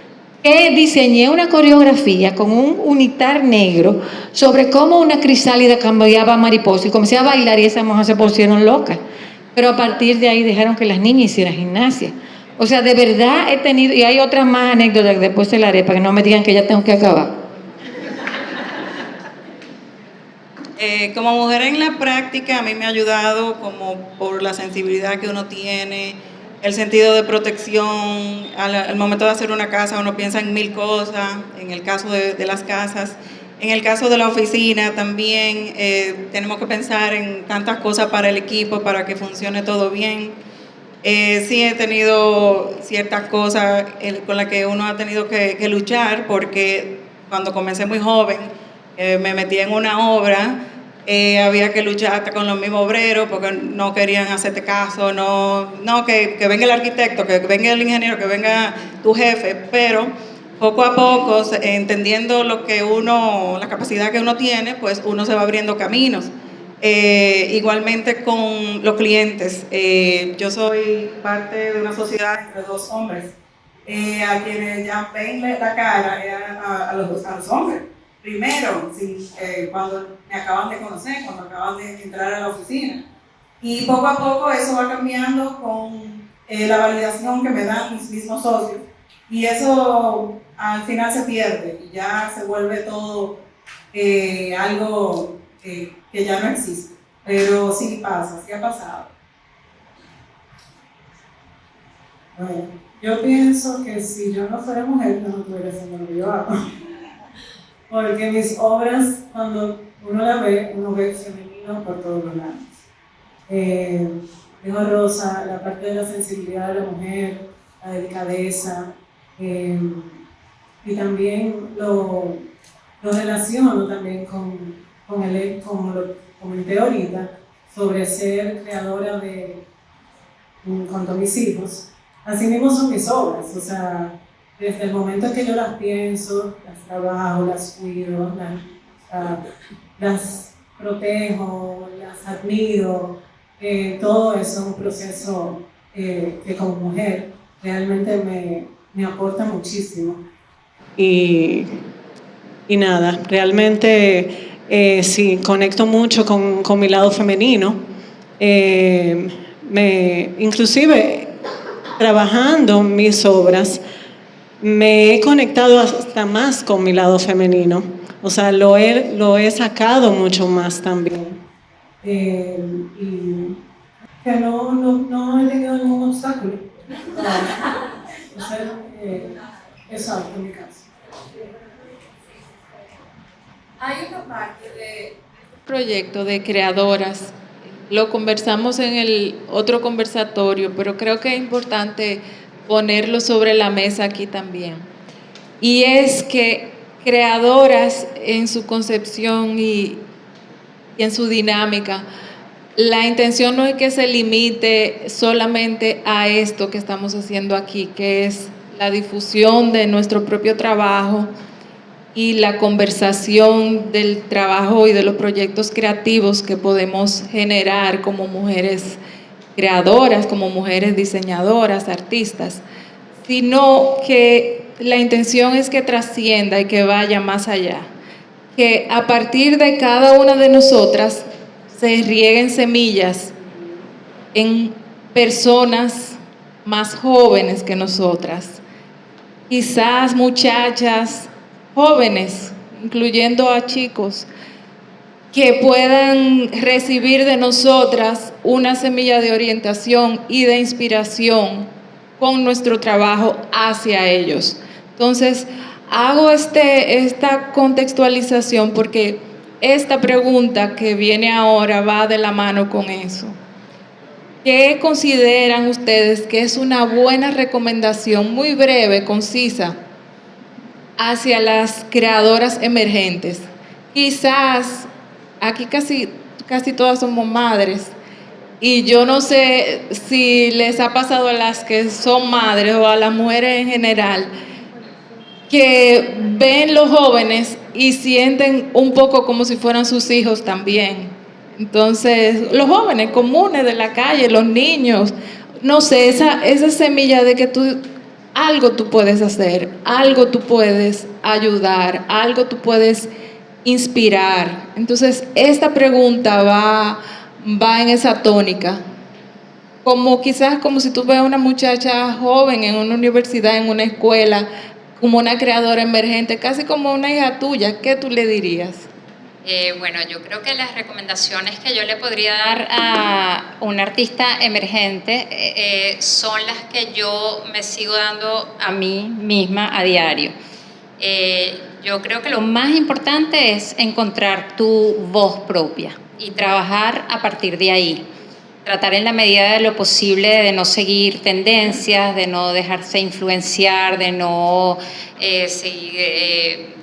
que diseñé una coreografía con un unitar negro sobre cómo una crisálida cambiaba a mariposa, y comencé a bailar y esas monjas se pusieron locas. Pero a partir de ahí dejaron que las niñas hicieran gimnasia. O sea, de verdad he tenido, y hay otras más anécdotas que después se las haré para que no me digan que ya tengo que acabar. Como mujer en la práctica, a mí me ha ayudado como por la sensibilidad que uno tiene, el sentido de protección. Al momento de hacer una casa uno piensa en 1000 cosas, en el caso de las casas. En el caso de la oficina también tenemos que pensar en tantas cosas para el equipo, para que funcione todo bien. Sí he tenido ciertas cosas con las que uno ha tenido que luchar, porque cuando comencé muy joven me metí en una obra, había que luchar hasta con los mismos obreros porque no querían hacerte caso, que venga el arquitecto, que venga el ingeniero, que venga tu jefe, pero poco a poco, entendiendo la capacidad que uno tiene, pues uno se va abriendo caminos. Igualmente con los clientes. Yo soy parte de una sociedad entre 2 hombres, a quienes ya ven la cara a los hombres. Primero, cuando me acaban de conocer, cuando acaban de entrar a la oficina. Y poco a poco eso va cambiando con la validación que me dan mis mismos socios. Y eso al final se pierde y ya se vuelve todo algo que ya no existe. Pero sí pasa, sí ha pasado. Bueno, yo pienso que si yo no fuera mujer, no estuviera haciendo lo que yo hago. Porque mis obras, cuando uno las ve, uno ve femenino por todos los lados. Dijo Rosa, la parte de la sensibilidad de la mujer, la delicadeza, y también lo relaciono también como comenté ahorita, sobre ser creadora junto a mis hijos. Así mismo son mis obras, o sea, desde el momento en que yo las pienso, las trabajo, las cuido, las protejo, las admiro, todo eso es un proceso que como mujer realmente me aporta muchísimo. Y nada, realmente sí, conecto mucho con mi lado femenino. Inclusive, trabajando mis obras, me he conectado hasta más con mi lado femenino. O sea, lo he sacado mucho más también. Y que no he tenido ningún obstáculo. O sea, eso en mi caso. Hay una parte de proyecto de creadoras, lo conversamos en el otro conversatorio, pero creo que es importante ponerlo sobre la mesa aquí también. Y es que creadoras en su concepción y en su dinámica, la intención no es que se limite solamente a esto que estamos haciendo aquí, que es la difusión de nuestro propio trabajo y la conversación del trabajo y de los proyectos creativos que podemos generar como mujeres creadoras, como mujeres diseñadoras, artistas, sino que la intención es que trascienda y que vaya más allá, que a partir de cada una de nosotras se rieguen semillas en personas más jóvenes que nosotras, quizás muchachas jóvenes, incluyendo a chicos, que puedan recibir de nosotras una semilla de orientación y de inspiración con nuestro trabajo hacia ellos. Entonces, hago esta contextualización porque esta pregunta que viene ahora va de la mano con eso. ¿Qué consideran ustedes que es una buena recomendación, muy breve, concisa, hacia las creadoras emergentes? Quizás aquí casi todas somos madres y yo no sé si les ha pasado a las que son madres o a las mujeres en general que ven los jóvenes y sienten un poco como si fueran sus hijos también. Entonces, los jóvenes comunes de la calle, los niños, no sé, esa semilla de que algo tú puedes hacer, algo tú puedes ayudar, algo tú puedes inspirar. Entonces, esta pregunta va en esa tónica. Quizás como si tú ves a una muchacha joven en una universidad, en una escuela, como una creadora emergente, casi como una hija tuya, ¿qué tú le dirías? Bueno, yo creo que las recomendaciones que yo le podría dar a un artista emergente son las que yo me sigo dando a mí misma a diario. Yo creo que lo más importante es encontrar tu voz propia y trabajar a partir de ahí. Tratar en la medida de lo posible de no seguir tendencias, de no dejarse influenciar, de no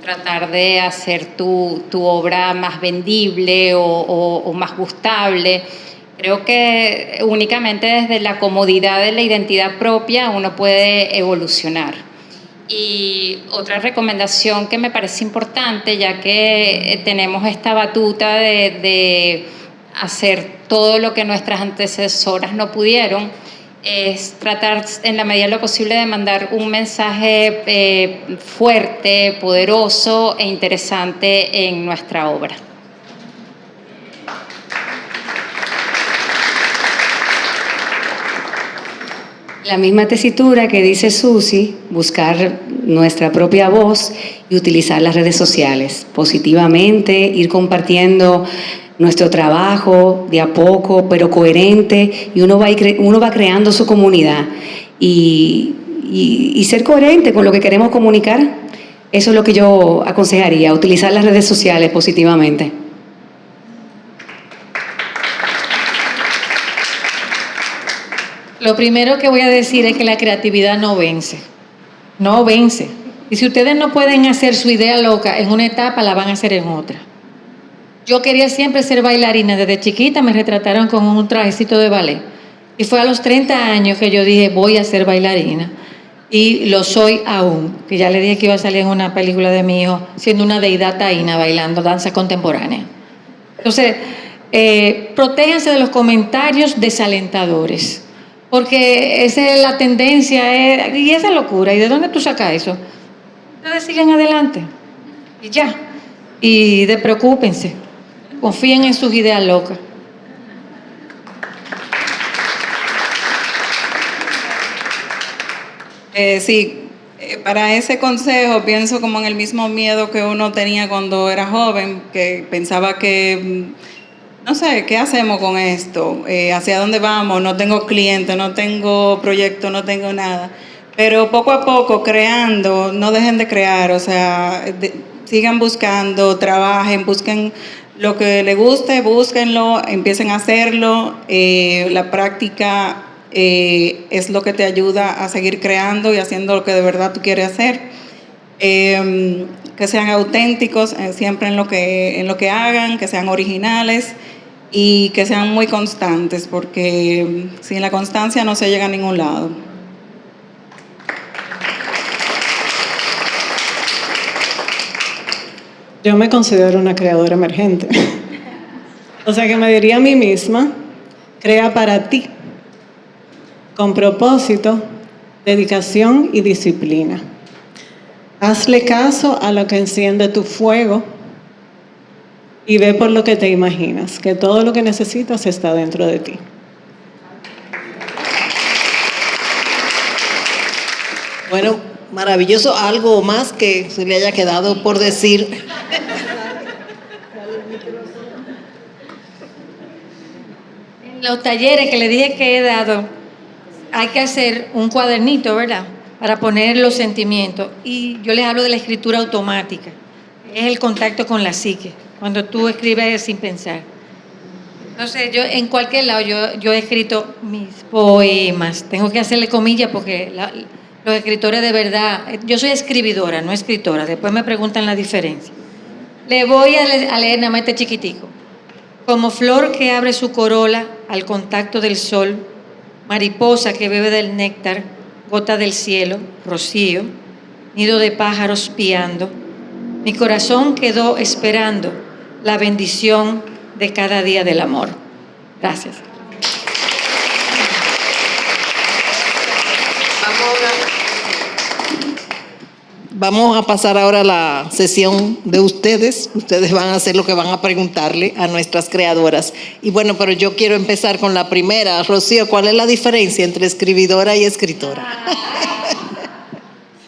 tratar de hacer tu obra más vendible o más gustable. Creo que únicamente desde la comodidad de la identidad propia uno puede evolucionar. Y otra recomendación que me parece importante, ya que tenemos esta batuta de hacer todo lo que nuestras antecesoras no pudieron, es tratar en la medida de lo posible de mandar un mensaje fuerte, poderoso e interesante en nuestra obra. La misma tesitura que dice Susi, buscar nuestra propia voz y utilizar las redes sociales positivamente, ir compartiendo nuestro trabajo de a poco, pero coherente, y uno va creando su comunidad y ser coherente con lo que queremos comunicar. Eso es lo que yo aconsejaría, utilizar las redes sociales positivamente. Lo primero que voy a decir es que la creatividad no vence. No vence. Y si ustedes no pueden hacer su idea loca en una etapa, la van a hacer en otra. Yo quería siempre ser bailarina. Desde chiquita me retrataron con un trajecito de ballet. Y fue a los 30 años que yo dije, voy a ser bailarina. Y lo soy aún. Que ya le dije que iba a salir en una película de mi hijo, siendo una deidad taína, bailando danza contemporánea. Entonces, protéjanse de los comentarios desalentadores. Porque esa es la tendencia, y esa locura. ¿Y de dónde tú sacas eso? Ustedes siguen adelante. Y ya. Y despreocúpense. Confíen en sus ideas locas. Para ese consejo pienso como en el mismo miedo que uno tenía cuando era joven, que pensaba que, no sé, ¿qué hacemos con esto? ¿Hacia dónde vamos? No tengo clientes, no tengo proyecto, no tengo nada. Pero poco a poco, creando, no dejen de crear, o sea, sigan buscando, trabajen, busquen lo que les guste, búsquenlo, empiecen a hacerlo. La práctica es lo que te ayuda a seguir creando y haciendo lo que de verdad tú quieres hacer. Que sean auténticos siempre en lo que hagan, que sean originales y que sean muy constantes, porque sin la constancia no se llega a ningún lado. Yo me considero una creadora emergente. O sea que me diría a mí misma, crea para ti, con propósito, dedicación y disciplina. Hazle caso a lo que enciende tu fuego y ve por lo que te imaginas, que todo lo que necesitas está dentro de ti. Bueno, maravilloso. ¿Algo más que se le haya quedado por decir? En los talleres que le dije que he dado, hay que hacer un cuadernito, ¿verdad? Para poner los sentimientos. Y yo les hablo de la escritura automática. Es el contacto con la psique, cuando tú escribes sin pensar. Entonces, yo en cualquier lado, yo he escrito mis poemas. Tengo que hacerle comillas porque los escritores de verdad... Yo soy escribidora, no escritora. Después me preguntan la diferencia. Le voy a leer nada más este chiquitico. Como flor que abre su corola al contacto del sol, mariposa que bebe del néctar, gota del cielo, rocío, nido de pájaros piando, mi corazón quedó esperando la bendición de cada día del amor. Gracias. Vamos a pasar ahora a la sesión de ustedes. Ustedes van a hacer lo que van a preguntarle a nuestras creadoras. Y bueno, pero yo quiero empezar con la primera. Rocío, ¿cuál es la diferencia entre escribidora y escritora?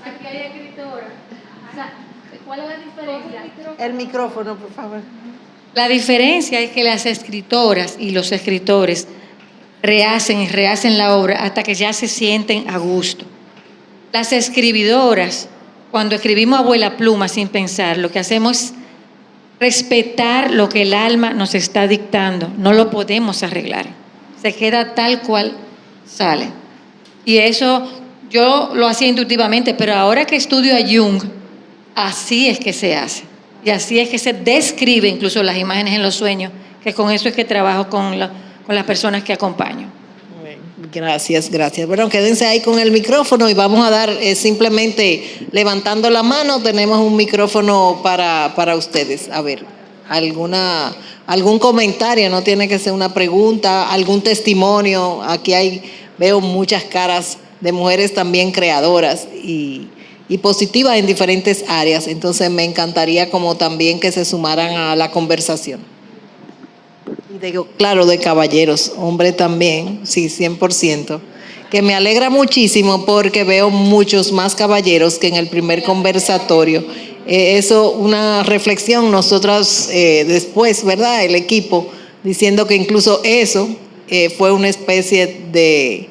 Aquí hay escritora. ¿Cuál es la diferencia? El micrófono, por favor. La diferencia es que las escritoras y los escritores rehacen y rehacen la obra hasta que ya se sienten a gusto. Las escribidoras, cuando escribimos Abuela Pluma sin pensar, lo que hacemos es respetar lo que el alma nos está dictando. No lo podemos arreglar. Se queda tal cual sale. Y eso yo lo hacía intuitivamente, pero ahora que estudio a Jung, así es que se hace. Y así es que se describe incluso las imágenes en los sueños, que con eso es que trabajo con las personas que acompaño. Gracias, gracias. Bueno, quédense ahí con el micrófono y vamos a dar simplemente levantando la mano. Tenemos un micrófono para ustedes. A ver, algún comentario, no tiene que ser una pregunta, algún testimonio. Aquí veo muchas caras de mujeres también creadoras y positivas en diferentes áreas. Entonces me encantaría como también que se sumaran a la conversación. Y claro, de caballeros, hombre también, sí, 100%. Que me alegra muchísimo porque veo muchos más caballeros que en el primer conversatorio. Eso, una reflexión, nosotras después, ¿verdad? El equipo, diciendo que incluso eso fue una especie de,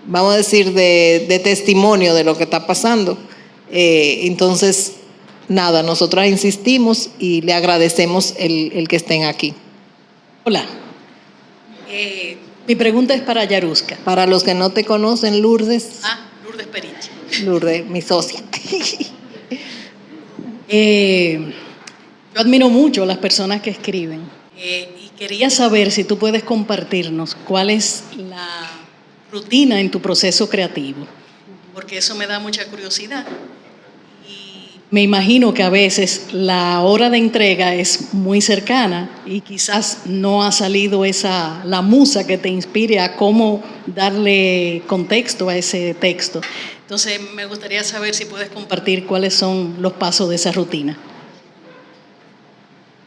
vamos a decir, de testimonio de lo que está pasando. Entonces, nada, nosotras insistimos y le agradecemos el que estén aquí. Hola. Mi pregunta es para Yaruska. Para los que no te conocen, Lourdes. Lourdes Periche. Lourdes, mi socia. Yo admiro mucho a las personas que escriben y quería saber si tú puedes compartirnos cuál es la rutina en tu proceso creativo, porque eso me da mucha curiosidad. Me imagino que a veces la hora de entrega es muy cercana y quizás no ha salido la musa que te inspire a cómo darle contexto a ese texto. Entonces me gustaría saber si puedes compartir cuáles son los pasos de esa rutina.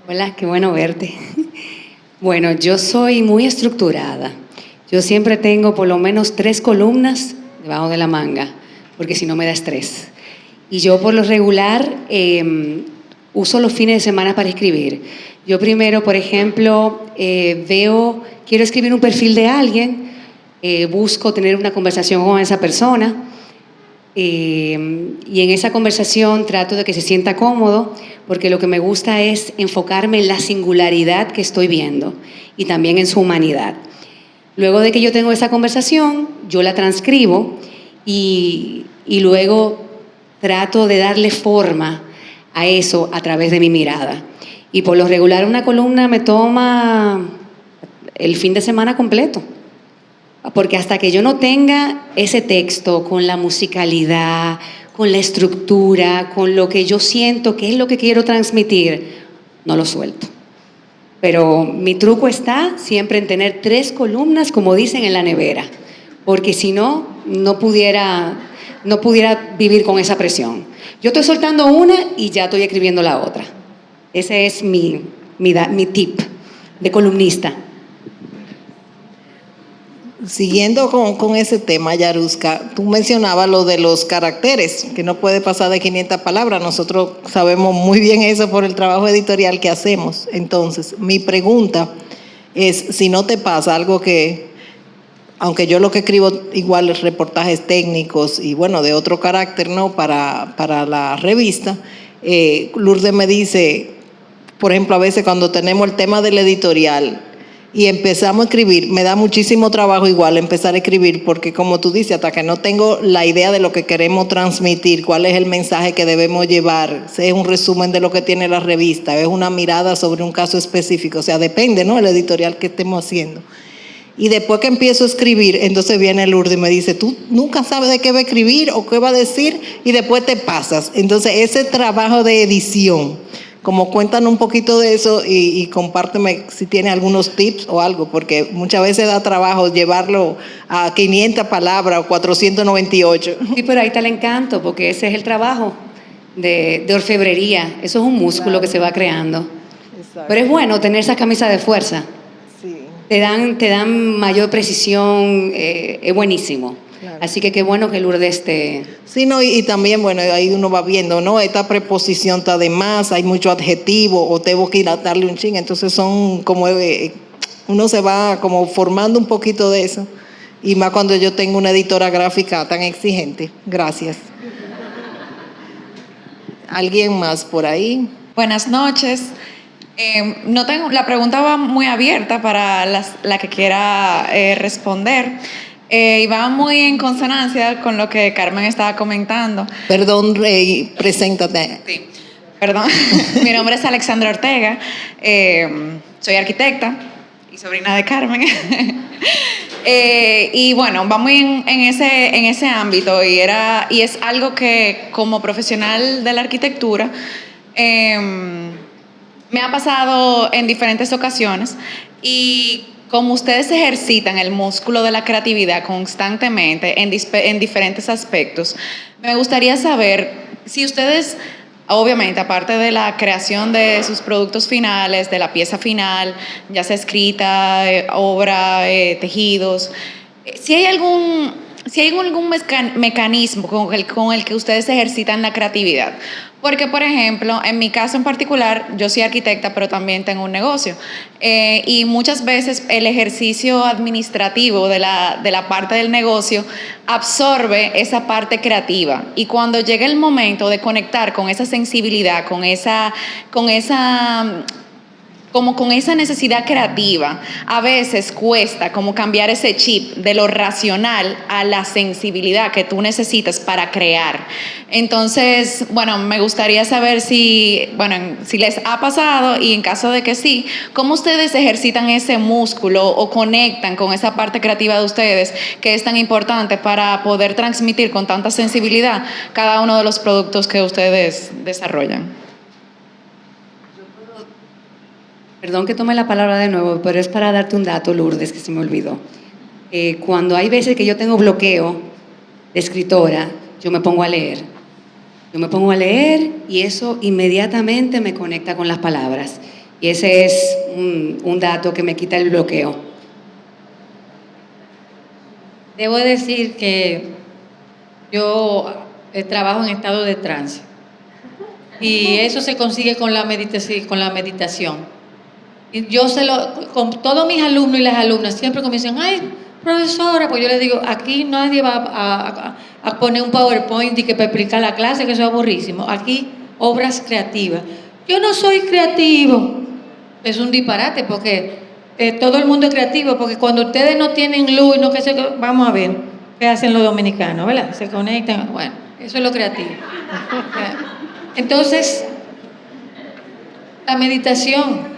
Hola, qué bueno verte. Bueno, yo soy muy estructurada. Yo siempre tengo por lo menos 3 columnas debajo de la manga, porque si no me da estrés. Y yo por lo regular uso los fines de semana para escribir. Yo primero, por ejemplo, quiero escribir un perfil de alguien, busco tener una conversación con esa persona y en esa conversación trato de que se sienta cómodo, porque lo que me gusta es enfocarme en la singularidad que estoy viendo y también en su humanidad. Luego de que yo tengo esa conversación, yo la transcribo y luego trato de darle forma a eso a través de mi mirada. Y por lo regular una columna me toma el fin de semana completo. Porque hasta que yo no tenga ese texto con la musicalidad, con la estructura, con lo que yo siento que es lo que quiero transmitir, no lo suelto. Pero mi truco está siempre en tener 3 columnas, como dicen, en la nevera. Porque si no, no pudiera vivir con esa presión. Yo estoy soltando una y ya estoy escribiendo la otra. Ese es mi mi tip de columnista. Siguiendo con ese tema, Yaruska, tú mencionabas lo de los caracteres, que no puede pasar de 500 palabras. Nosotros sabemos muy bien eso por el trabajo editorial que hacemos. Entonces, mi pregunta es, si no te pasa algo que, aunque yo lo que escribo igual es reportajes técnicos y bueno, de otro carácter, ¿no? Para la revista, Lourdes me dice, por ejemplo, a veces cuando tenemos el tema del editorial, y empezamos a escribir, me da muchísimo trabajo igual empezar a escribir, porque como tú dices, hasta que no tengo la idea de lo que queremos transmitir, cuál es el mensaje que debemos llevar, si es un resumen de lo que tiene la revista, es una mirada sobre un caso específico, o sea, depende, ¿no?, el editorial que estemos haciendo. Y después que empiezo a escribir, entonces viene Lourdes y me dice, tú nunca sabes de qué va a escribir o qué va a decir, y después te pasas. Entonces, ese trabajo de edición, como cuentan un poquito de eso y compárteme si tiene algunos tips o algo, porque muchas veces da trabajo llevarlo a 500 palabras o 498. Sí, pero ahí está el encanto, porque ese es el trabajo de orfebrería. Eso es un músculo que se va creando. Exacto. Pero es bueno tener esa camisa de fuerza. Sí. Te dan mayor precisión, es buenísimo. Claro. Así que qué bueno que Lourdes esté... Sí, no, y también, bueno, ahí uno va viendo, ¿no? Esta preposición está de más, hay mucho adjetivo, o tengo que ir a darle un ching, entonces son como, uno se va como formando un poquito de eso, y más cuando yo tengo una editora gráfica tan exigente. Gracias. ¿Alguien más por ahí? Buenas noches. No tengo, la pregunta va muy abierta para la que quiera responder. Y va muy en consonancia con lo que Carmen estaba comentando. Perdón, Rey, preséntate. Sí, perdón. Mi nombre es Alexandra Ortega, soy arquitecta y sobrina de Carmen. Y bueno, va muy en ese ámbito y es algo que como profesional de la arquitectura me ha pasado en diferentes ocasiones, y como ustedes ejercitan el músculo de la creatividad constantemente en diferentes aspectos, me gustaría saber si ustedes, obviamente, aparte de la creación de sus productos finales, de la pieza final, ya sea escrita, obra, tejidos, si hay algún mecanismo con el que ustedes ejercitan la creatividad. Porque, por ejemplo, en mi caso en particular, yo soy arquitecta, pero también tengo un negocio. Y muchas veces el ejercicio administrativo de la parte del negocio absorbe esa parte creativa. Y cuando llega el momento de conectar con esa sensibilidad, con esa necesidad creativa, a veces cuesta como cambiar ese chip de lo racional a la sensibilidad que tú necesitas para crear. Entonces, bueno, me gustaría saber si les ha pasado, y en caso de que sí, ¿cómo ustedes ejercitan ese músculo o conectan con esa parte creativa de ustedes que es tan importante para poder transmitir con tanta sensibilidad cada uno de los productos que ustedes desarrollan? Perdón que tome la palabra de nuevo, pero es para darte un dato, Lourdes, que se me olvidó. Cuando hay veces que yo tengo bloqueo de escritora, yo me pongo a leer. Y eso inmediatamente me conecta con las palabras. Y ese es un dato que me quita el bloqueo. Debo decir que yo trabajo en estado de trance. Y eso se consigue con la meditación. Y yo con todos mis alumnos y las alumnas, siempre que me dicen, ay, profesora, pues yo les digo, aquí nadie va a poner un PowerPoint y que para explicar la clase, que eso es aburrísimo. Aquí, obras creativas. Yo no soy creativo. Es un disparate, porque todo el mundo es creativo, porque cuando ustedes no tienen luz, vamos a ver qué hacen los dominicanos, ¿verdad? Se conectan, bueno, eso es lo creativo. Entonces, la meditación,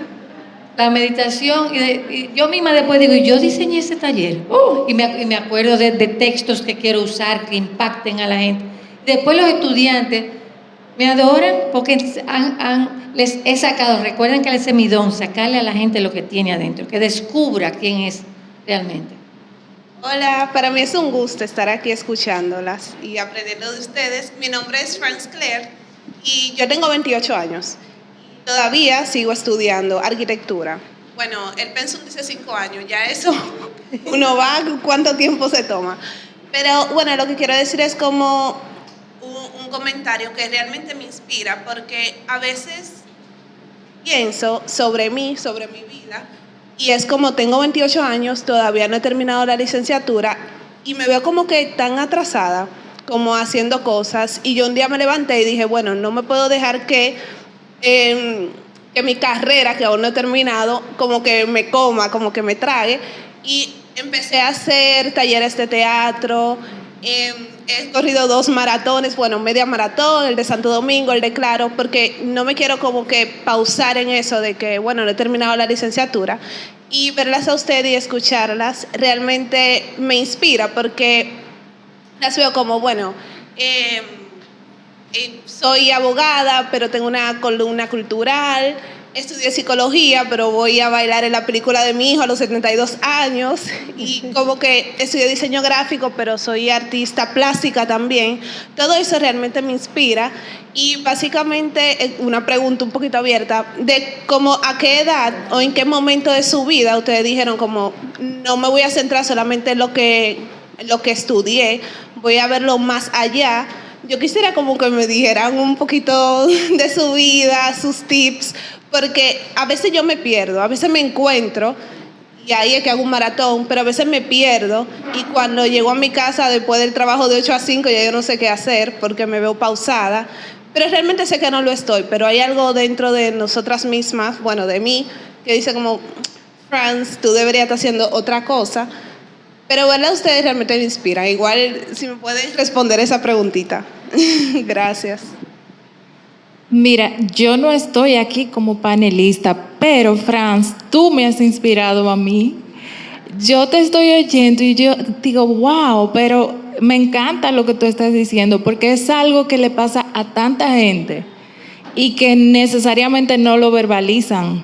y yo misma después digo, yo diseñé ese taller, y me acuerdo de textos que quiero usar, que impacten a la gente. Después los estudiantes me adoran porque les he sacado, recuerden que ese es mi don, sacarle a la gente lo que tiene adentro, que descubra quién es realmente. Hola, para mí es un gusto estar aquí escuchándolas y aprendiendo de ustedes. Mi nombre es Franz Claire y yo tengo 28 años. todavía sigo estudiando arquitectura. Bueno, el pensum dice 5 años, ya eso uno va, ¿cuánto tiempo se toma? Pero bueno, lo que quiero decir es como un comentario que realmente me inspira, porque a veces pienso sobre mí, sobre mi vida, y es como tengo 28 años, todavía no he terminado la licenciatura, y me veo como que tan atrasada, como haciendo cosas, y yo un día me levanté y dije, bueno, no me puedo dejar que mi carrera, que aún no he terminado, como que me coma, como que me trague, y empecé a hacer talleres de teatro. He corrido 2 maratones, bueno, media maratón, el de Santo Domingo, el de Claro, porque no me quiero como que pausar en eso de que, bueno, no he terminado la licenciatura. Y verlas a ustedes y escucharlas realmente me inspira, porque las veo como, bueno, soy abogada, pero tengo una columna cultural. Estudié psicología, pero voy a bailar en la película de mi hijo a los 72 años. Y como que estudié diseño gráfico, pero soy artista plástica también. Todo eso realmente me inspira. Y básicamente una pregunta un poquito abierta de cómo a qué edad o en qué momento de su vida ustedes dijeron como no me voy a centrar solamente en lo que estudié, voy a verlo más allá. Yo quisiera como que me dijeran un poquito de su vida, sus tips, porque a veces yo me pierdo, a veces me encuentro y ahí es que hago un maratón, pero a veces me pierdo y cuando llego a mi casa después del trabajo de 8 a 5 ya yo no sé qué hacer porque me veo pausada, pero realmente sé que no lo estoy, pero hay algo dentro de nosotras mismas, bueno, de mí, que dice como, Franz, tú deberías estar haciendo otra cosa, pero verla a ustedes realmente me inspira. Igual si me pueden responder esa preguntita. Gracias. Mira, yo no estoy aquí como panelista, pero Franz, tú me has inspirado a mí. Yo te estoy oyendo y yo digo, wow, pero me encanta lo que tú estás diciendo, porque es algo que le pasa a tanta gente y que necesariamente no lo verbalizan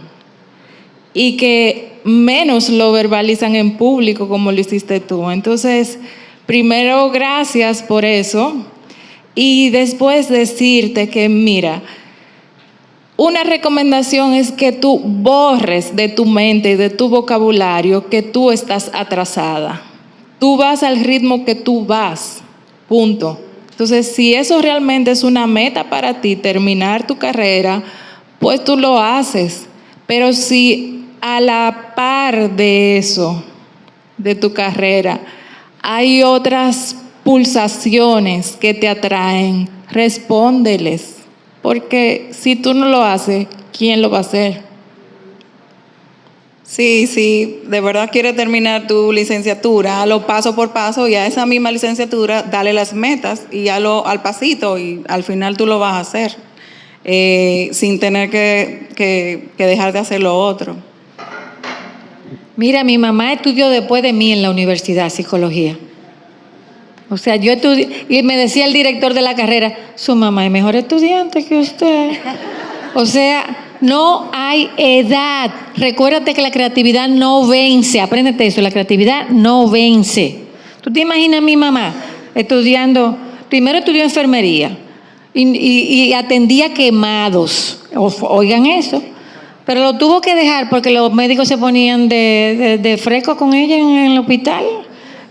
y que menos lo verbalizan en público como lo hiciste tú. Entonces, primero, gracias por eso. Y después decirte que, mira, una recomendación es que tú borres de tu mente y de tu vocabulario que tú estás atrasada. Tú vas al ritmo que tú vas, punto. Entonces, si eso realmente es una meta para ti, terminar tu carrera, pues tú lo haces. Pero si a la par de eso, de tu carrera, hay otras pulsaciones que te atraen, respóndeles, porque si tú no lo haces, ¿quién lo va a hacer? Sí, de verdad quieres terminar tu licenciatura, hazlo paso por paso y a esa misma licenciatura dale las metas y hazlo al pasito y al final tú lo vas a hacer sin tener que dejar de hacer lo otro. Mira, mi mamá estudió después de mí en la universidad, psicología. O sea, yo estudié, y me decía el director de la carrera, su mamá es mejor estudiante que usted. O sea, no hay edad. Recuérdate que la creatividad no vence. Apréndete eso, la creatividad no vence. ¿Tú te imaginas a mi mamá estudiando? Primero estudió enfermería y atendía quemados. Oigan eso. Pero lo tuvo que dejar porque los médicos se ponían de fresco con ella en el hospital.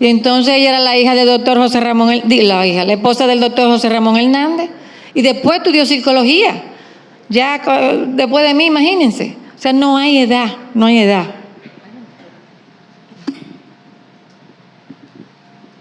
Y entonces ella era la hija del doctor José Ramón, la esposa del doctor José Ramón Hernández. Y después estudió psicología. Ya después de mí, imagínense. O sea, no hay edad, no hay edad.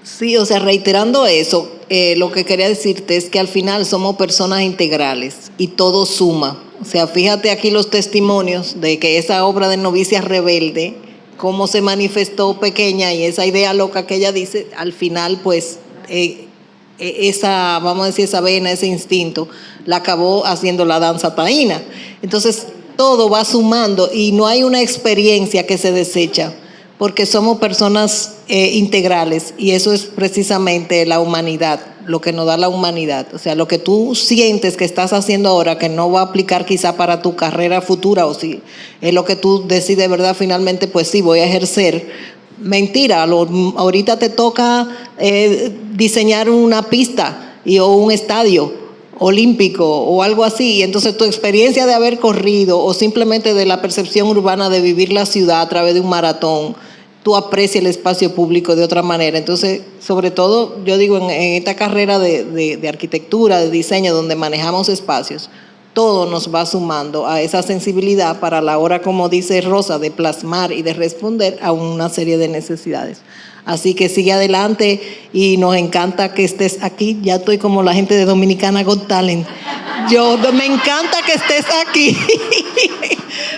Sí, o sea, reiterando eso, lo que quería decirte es que al final somos personas integrales y todo suma. O sea, fíjate aquí los testimonios de que esa obra de Novicia Rebelde, cómo se manifestó pequeña y esa idea loca que ella dice, al final pues esa, vamos a decir, esa vena, ese instinto, la acabó haciendo la danza taína. Entonces todo va sumando y no hay una experiencia que se desecha, porque somos personas integrales y eso es precisamente la humanidad, lo que nos da la humanidad. O sea, lo que tú sientes que estás haciendo ahora, que no va a aplicar quizá para tu carrera futura, o si es lo que tú decides, ¿verdad? Finalmente, pues sí, voy a ejercer. Mentira, ahorita te toca diseñar una pista o un estadio olímpico o algo así. Entonces tu experiencia de haber corrido o simplemente de la percepción urbana de vivir la ciudad a través de un maratón, tú aprecias el espacio público de otra manera. Entonces, sobre todo, yo digo, en esta carrera de arquitectura, de diseño, donde manejamos espacios, todo nos va sumando a esa sensibilidad para la hora, como dice Rosa, de plasmar y de responder a una serie de necesidades. Así que sigue adelante y nos encanta que estés aquí. Ya estoy como la gente de Dominicana Got Talent. Me encanta que estés aquí,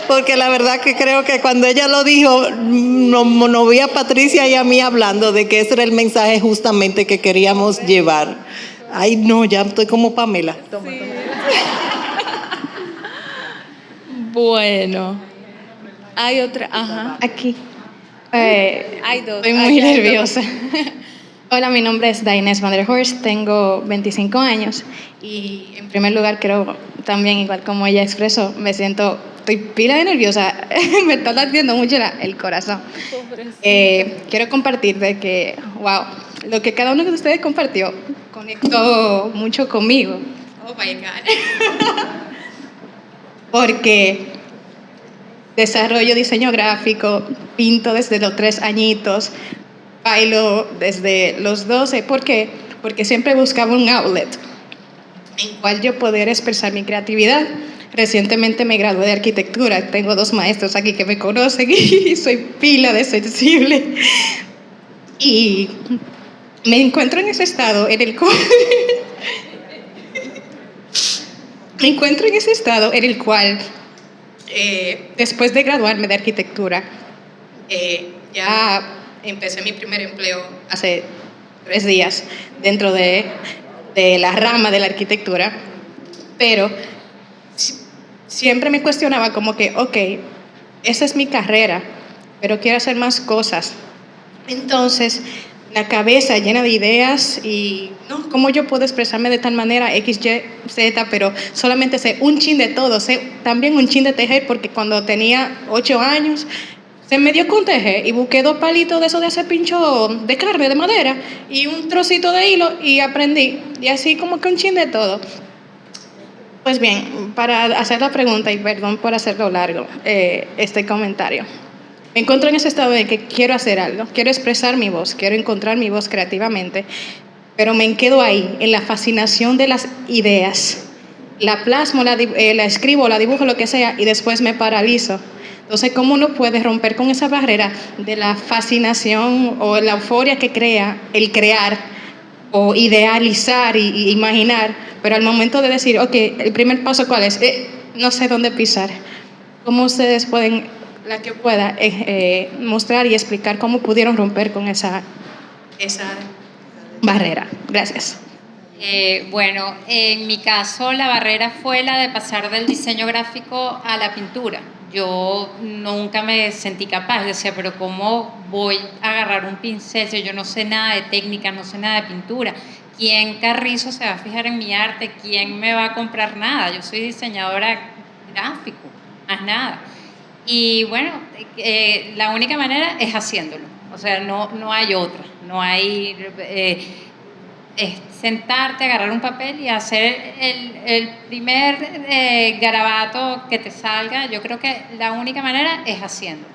porque la verdad que creo que cuando ella lo dijo, no vi a Patricia y a mí hablando de que ese era el mensaje justamente que queríamos llevar. Ay, no, ya estoy como Pamela. Sí. Bueno, hay otra, ajá. Aquí. Hay dos. Estoy muy nerviosa. Hola, mi nombre es Dainés Van der Horst, tengo 25 años y en primer lugar quiero también, igual como ella expresó, estoy pila de nerviosa, me está latiendo mucho el corazón. Quiero compartir de que, wow, lo que cada uno de ustedes compartió conectó mucho conmigo. Oh my God. Porque desarrollo diseño gráfico, pinto desde los 3 añitos, bailo desde los 12. ¿Por qué? Porque siempre buscaba un outlet en cual yo poder expresar mi creatividad. Recientemente me gradué de arquitectura, tengo 2 maestros aquí que me conocen y soy pila de sensible. Y me encuentro en ese estado en el cual... después de graduarme de arquitectura, ya empecé mi primer empleo hace 3 días dentro de la rama de la arquitectura, pero siempre me cuestionaba como que, ok, esa es mi carrera, pero quiero hacer más cosas. Entonces, la cabeza llena de ideas y, ¿no? ¿Cómo yo puedo expresarme de tal manera, X, Y, Z, pero solamente sé un chin de todo? Sé también un chin de tejer, porque cuando tenía 8 años, se me dio con tejer y busqué 2 palitos de eso de hacer pincho de carne, de madera, y un trocito de hilo y aprendí. Y así como que un chin de todo. Pues bien, para hacer la pregunta, y perdón por hacerlo largo, este comentario. Me encuentro en ese estado de que quiero hacer algo, quiero expresar mi voz, quiero encontrar mi voz creativamente, pero me quedo ahí, en la fascinación de las ideas. La plasmo, la escribo, la dibujo, lo que sea, y después me paralizo. Entonces, ¿cómo uno puede romper con esa barrera de la fascinación o la euforia que crea el crear o idealizar y imaginar, pero al momento de decir, ok, el primer paso ¿cuál es? No sé dónde pisar. ¿Cómo ustedes pueden, la que pueda, mostrar y explicar cómo pudieron romper con esa barrera? Gracias. Bueno, en mi caso la barrera fue la de pasar del diseño gráfico a la pintura. Yo nunca me sentí capaz, yo decía, pero ¿cómo voy a agarrar un pincel si yo no sé nada de técnica, no sé nada de pintura? ¿Quién carrizo se va a fijar en mi arte? ¿Quién me va a comprar nada? Yo soy diseñadora gráfico, más nada. Y bueno, la única manera es haciéndolo, o sea, no hay otra, no hay... es sentarte, agarrar un papel y hacer el primer garabato que te salga. Yo creo que la única manera es haciendo,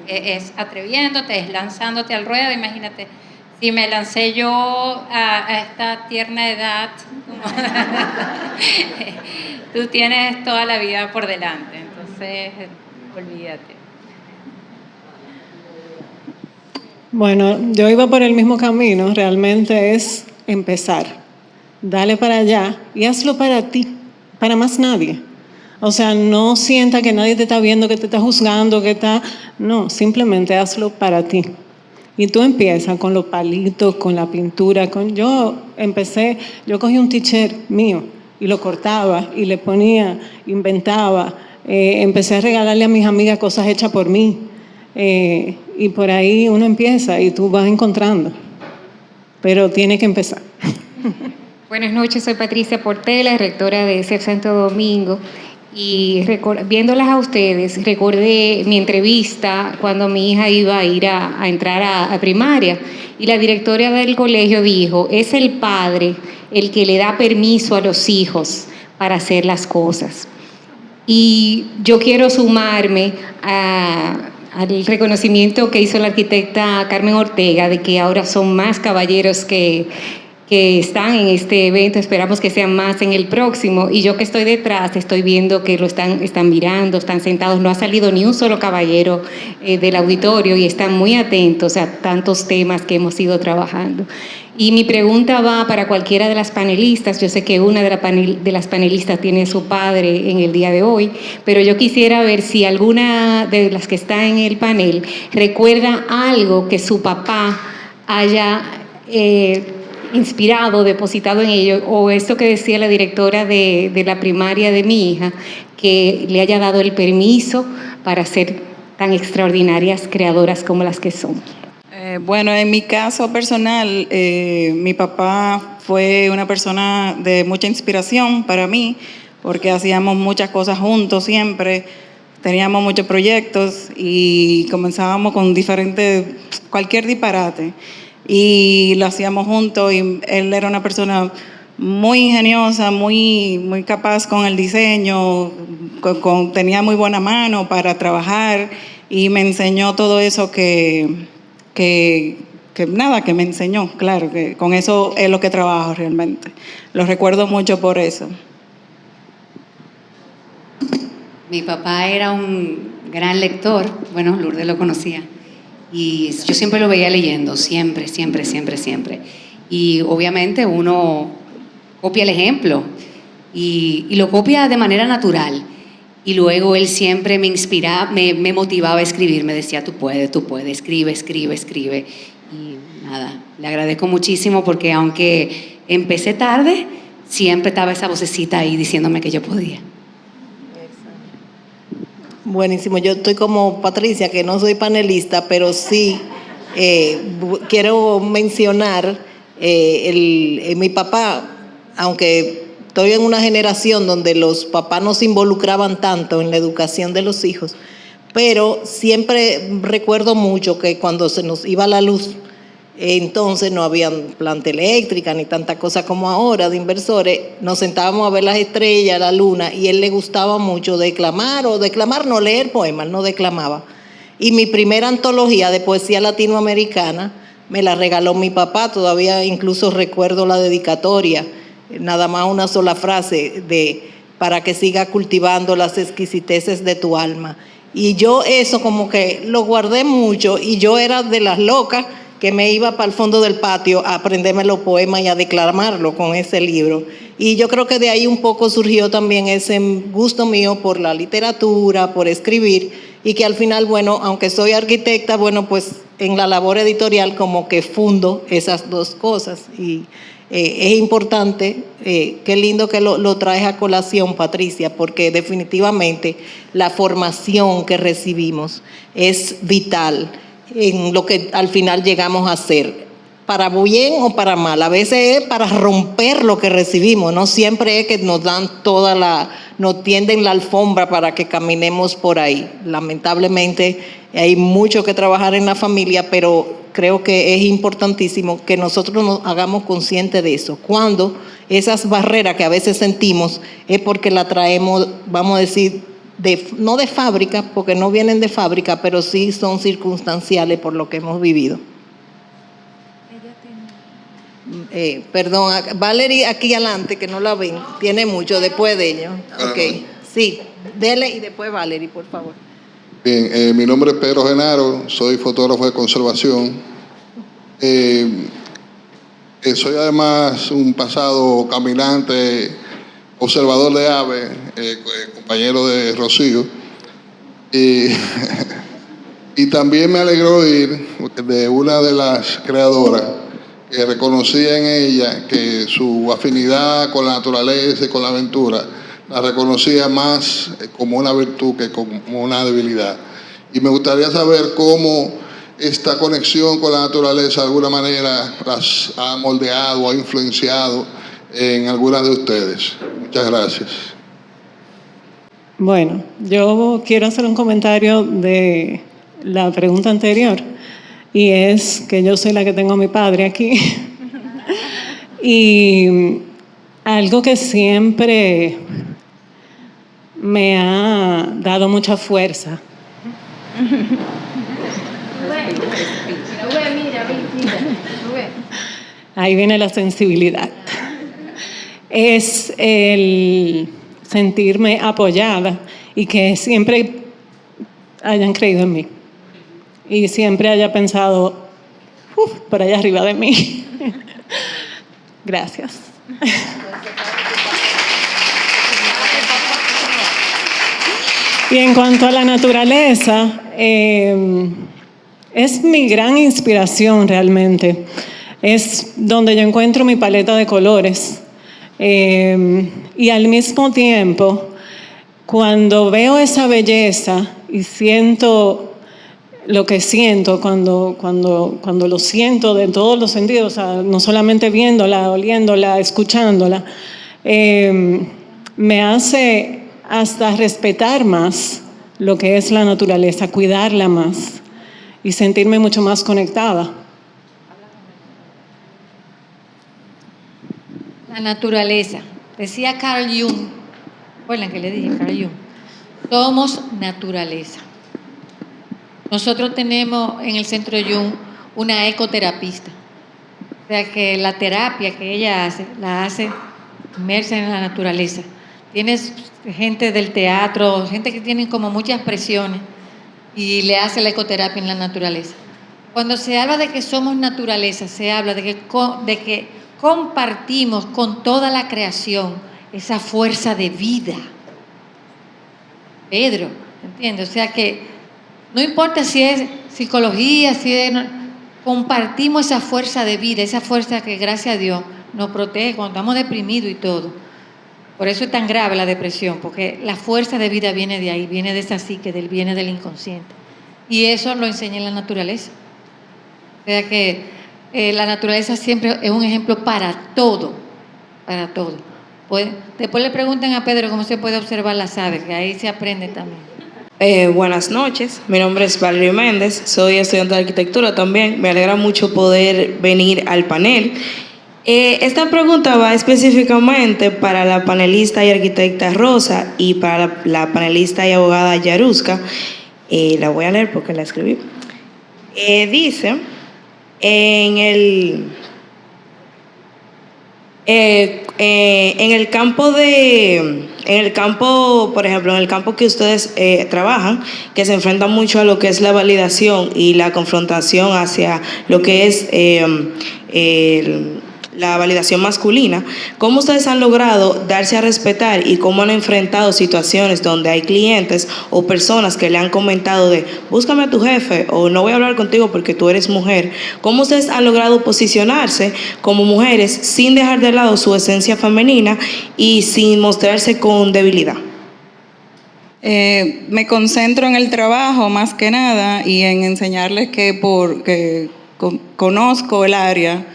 es atreviéndote, es lanzándote al ruedo. Imagínate, si me lancé yo a esta tierna edad, tú tienes toda la vida por delante, entonces olvídate. Bueno, yo iba por el mismo camino, realmente es empezar, dale para allá y hazlo para ti, para más nadie. O sea, no sienta que nadie te está viendo, que te está juzgando, no, simplemente hazlo para ti. Y tú empiezas con los palitos, con la pintura. Yo cogí un t-shirt mío y lo cortaba y le ponía, inventaba. Empecé a regalarle a mis amigas cosas hechas por mí. Y por ahí uno empieza y tú vas encontrando. Pero tiene que empezar. Buenas noches, soy Patricia Portela, rectora de CEF Santo Domingo. y viéndolas a ustedes, recordé mi entrevista cuando mi hija iba a ir a entrar a primaria y la directora del colegio dijo, es el padre el que le da permiso a los hijos para hacer las cosas. Y yo quiero sumarme al reconocimiento que hizo la arquitecta Carmen Ortega de que ahora son más caballeros que están en este evento, esperamos que sean más en el próximo, y yo que estoy detrás estoy viendo que lo están mirando, están sentados, no ha salido ni un solo caballero del auditorio y están muy atentos a tantos temas que hemos ido trabajando. Y mi pregunta va para cualquiera de las panelistas, yo sé que una de las panelistas tiene a su padre en el día de hoy, pero yo quisiera ver si alguna de las que está en el panel recuerda algo que su papá haya inspirado, depositado en ello, o esto que decía la directora de la primaria de mi hija, que le haya dado el permiso para ser tan extraordinarias creadoras como las que son. Bueno, en mi caso personal, mi papá fue una persona de mucha inspiración para mí, porque hacíamos muchas cosas juntos siempre, teníamos muchos proyectos y comenzábamos con cualquier disparate. Y lo hacíamos juntos y él era una persona muy ingeniosa, muy capaz con el diseño, tenía muy buena mano para trabajar y me enseñó todo eso que me enseñó, claro, que con eso es lo que trabajo realmente. Lo recuerdo mucho por eso. Mi papá era un gran lector, bueno, Lourdes lo conocía. Y yo siempre lo veía leyendo, siempre. Y obviamente uno copia el ejemplo y lo copia de manera natural. Y luego él siempre me inspiraba, me motivaba a escribir, me decía, tú puedes, escribe. Y nada, le agradezco muchísimo porque aunque empecé tarde, siempre estaba esa vocecita ahí diciéndome que yo podía. Buenísimo, yo estoy como Patricia, que no soy panelista, pero sí quiero mencionar mi papá, aunque estoy en una generación donde los papás no se involucraban tanto en la educación de los hijos, pero siempre recuerdo mucho que cuando se nos iba la luz, entonces no había planta eléctrica ni tanta cosa como ahora de inversores, nos sentábamos a ver las estrellas, la luna, y él le gustaba mucho leer poemas, no declamaba. Y mi primera antología de poesía latinoamericana me la regaló mi papá, todavía incluso recuerdo la dedicatoria, nada más una sola frase para que siga cultivando las exquisiteces de tu alma. Y yo eso como que lo guardé mucho y yo era de las locas que me iba para el fondo del patio a aprenderme los poemas y a declamarlo con ese libro. Y yo creo que de ahí un poco surgió también ese gusto mío por la literatura, por escribir, y que al final, bueno, aunque soy arquitecta, bueno, pues en la labor editorial como que fundo esas dos cosas. Y es importante, qué lindo que lo traes a colación, Patricia, porque definitivamente la formación que recibimos es vital en lo que al final llegamos a hacer, para bien o para mal. A veces es para romper lo que recibimos, no siempre es que nos dan nos tienden la alfombra para que caminemos por ahí. Lamentablemente hay mucho que trabajar en la familia, pero creo que es importantísimo que nosotros nos hagamos conscientes de eso. Cuando esas barreras que a veces sentimos es porque la traemos, vamos a decir, no de fábrica, porque no vienen de fábrica, pero sí son circunstanciales por lo que hemos vivido. Perdón, Valerie aquí adelante, que no la ven, tiene mucho después de ello. Okay. Sí, dele y después Valerie, por favor. Bien, mi nombre es Pedro Genaro, soy fotógrafo de conservación. Soy además un pasado caminante, observador de aves, compañero de Rocío, y también me alegró oír de una de las creadoras que reconocía en ella que su afinidad con la naturaleza y con la aventura la reconocía más como una virtud que como una debilidad. Y me gustaría saber cómo esta conexión con la naturaleza de alguna manera las ha moldeado o ha influenciado en algunas de ustedes. Muchas gracias. Bueno, yo quiero hacer un comentario de la pregunta anterior, y es que yo soy la que tengo a mi padre aquí. Y algo que siempre me ha dado mucha fuerza ahí viene la sensibilidad, es el sentirme apoyada y que siempre hayan creído en mí y siempre haya pensado por allá arriba de mí. Gracias. Y en cuanto a la naturaleza, es mi gran inspiración realmente. Es donde yo encuentro mi paleta de colores. Y al mismo tiempo, cuando veo esa belleza y siento lo que siento, cuando lo siento de todos los sentidos, o sea, no solamente viéndola, oliéndola, escuchándola, me hace hasta respetar más lo que es la naturaleza, cuidarla más y sentirme mucho más conectada. La naturaleza. Decía Carl Jung, ¿recuerdan que le dije Carl Jung? Somos naturaleza. Nosotros tenemos en el centro Jung una ecoterapista. O sea que la terapia que ella hace, la hace inmersa en la naturaleza. Tienes gente del teatro, gente que tiene como muchas presiones y le hace la ecoterapia en la naturaleza. Cuando se habla de que somos naturaleza, se habla de que compartimos con toda la creación esa fuerza de vida. Pedro, ¿entiendes? O sea que no importa si es psicología, compartimos esa fuerza de vida, esa fuerza que gracias a Dios nos protege cuando estamos deprimidos y todo. Por eso es tan grave la depresión, porque la fuerza de vida viene de ahí, viene de esa psique, viene del inconsciente. Y eso lo enseña en la naturaleza. O sea que la naturaleza siempre es un ejemplo para todo, para todo. Después le preguntan a Pedro cómo se puede observar las aves, que ahí se aprende también. Buenas noches, mi nombre es Valerie Méndez, soy estudiante de arquitectura también. Me alegra mucho poder venir al panel. Esta pregunta va específicamente para la panelista y arquitecta Rosa y para la panelista y abogada Yaruska. La voy a leer porque la escribí. Dice, en el campo, por ejemplo, en el campo que ustedes trabajan, que se enfrentan mucho a lo que es la validación y la confrontación hacia lo que es la validación masculina, ¿cómo ustedes han logrado darse a respetar y cómo han enfrentado situaciones donde hay clientes o personas que le han comentado de búscame a tu jefe o no voy a hablar contigo porque tú eres mujer? ¿Cómo ustedes han logrado posicionarse como mujeres sin dejar de lado su esencia femenina y sin mostrarse con debilidad? Me concentro en el trabajo más que nada y en enseñarles que porque conozco el área,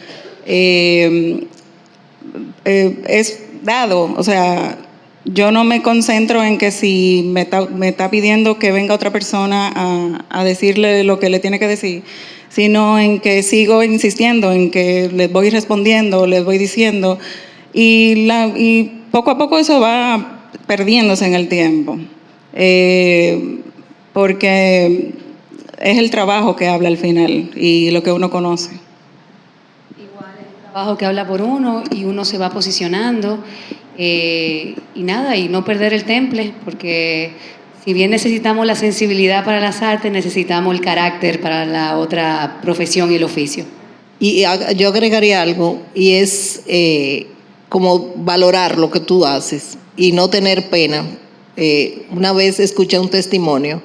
es dado, o sea, yo no me concentro en que si me está pidiendo que venga otra persona a decirle lo que le tiene que decir, sino en que sigo insistiendo, en que les voy respondiendo, les voy diciendo, y poco a poco eso va perdiéndose en el tiempo, porque es el trabajo que habla al final y lo que uno conoce. Trabajo que habla por uno y uno se va posicionando y nada, y no perder el temple, porque si bien necesitamos la sensibilidad para las artes, necesitamos el carácter para la otra profesión y el oficio. Y yo agregaría algo, y es como valorar lo que tú haces y no tener pena. Una vez escuché un testimonio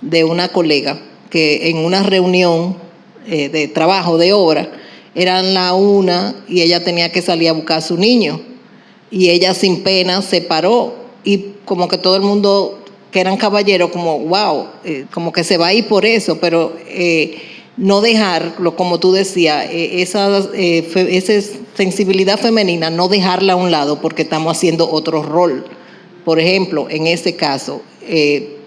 de una colega que en una reunión de trabajo, de obra, eran la 1 y ella tenía que salir a buscar a su niño. Y ella sin pena se paró y como que todo el mundo, que eran caballeros, como wow, como que se va a ir por eso, pero no dejarlo, como tú decías, esa sensibilidad femenina, no dejarla a un lado porque estamos haciendo otro rol. Por ejemplo, en este caso,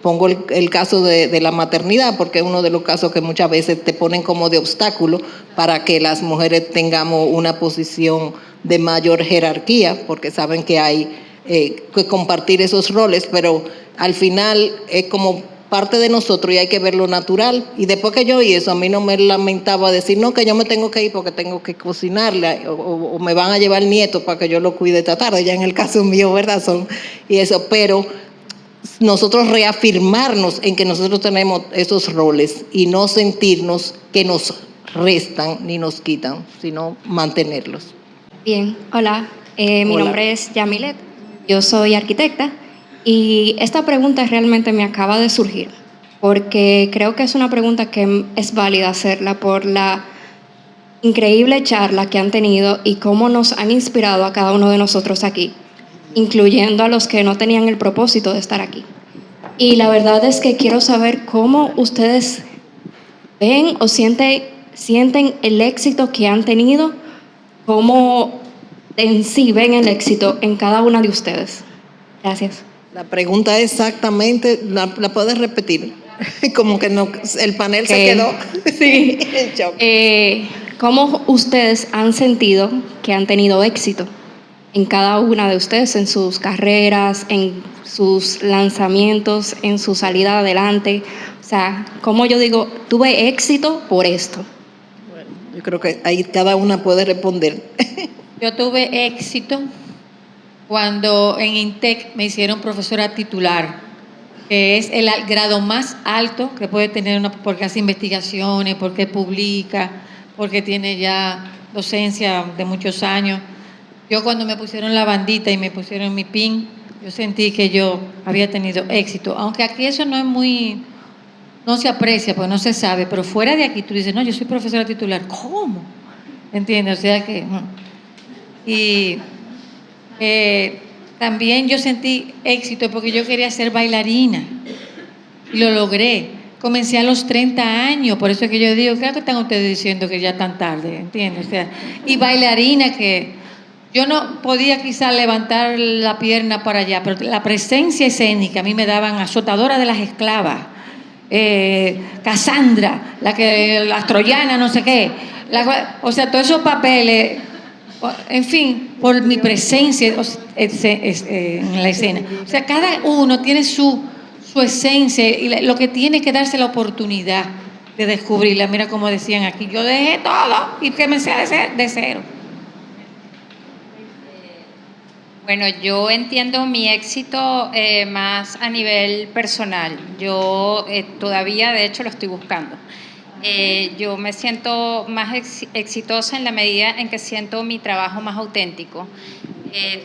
pongo el caso de la maternidad, porque es uno de los casos que muchas veces te ponen como de obstáculo para que las mujeres tengamos una posición de mayor jerarquía, porque saben que hay que compartir esos roles, pero al final es como parte de nosotros y hay que verlo natural. Y después que yo oí eso, a mí no me lamentaba decir, no, que yo me tengo que ir porque tengo que cocinarle o me van a llevar el nieto para que yo lo cuide esta tarde, ya en el caso mío, ¿verdad? Y eso, pero nosotros reafirmarnos en que nosotros tenemos esos roles y no sentirnos que nos restan ni nos quitan, sino mantenerlos. Bien, hola, mi nombre es Yamilet, yo soy arquitecta y esta pregunta realmente me acaba de surgir porque creo que es una pregunta que es válida hacerla por la increíble charla que han tenido y cómo nos han inspirado a cada uno de nosotros aquí, incluyendo a los que no tenían el propósito de estar aquí. Y la verdad es que quiero saber cómo ustedes ven o sienten el éxito que han tenido, cómo en sí ven el éxito en cada una de ustedes. Gracias. La pregunta exactamente, ¿la puedes repetir? Como que no, el panel se quedó. Sí. ¿Cómo ustedes han sentido que han tenido éxito en cada una de ustedes, en sus carreras, en sus lanzamientos, en su salida adelante? O sea, como yo digo, tuve éxito por esto. Bueno, yo creo que ahí cada una puede responder. Yo tuve éxito cuando en INTEC me hicieron profesora titular, que es el grado más alto que puede tener una, porque hace investigaciones, porque publica, porque tiene ya docencia de muchos años. Yo cuando me pusieron la bandita y me pusieron mi pin, yo sentí que yo había tenido éxito, aunque aquí eso no es muy, no se aprecia, pues no se sabe, pero fuera de aquí tú dices, no, yo soy profesora titular, ¿cómo? ¿Entiendes? O sea que... Y también yo sentí éxito porque yo quería ser bailarina y lo logré. Comencé a los 30 años, por eso es que yo digo, ¿qué están ustedes diciendo que ya tan tarde? ¿Entiendes? O sea, y bailarina que yo no podía quizás levantar la pierna para allá, pero la presencia escénica a mí me daban Azotadora de las Esclavas, Cassandra, las troyanas, no sé qué. O sea, todos esos papeles... En fin, por mi presencia en la escena. O sea, cada uno tiene su esencia y lo que tiene que darse la oportunidad de descubrirla. Mira como decían aquí, yo dejé todo y comencé de cero. Bueno, yo entiendo mi éxito más a nivel personal. Yo todavía, de hecho, lo estoy buscando. Yo me siento más exitosa en la medida en que siento mi trabajo más auténtico.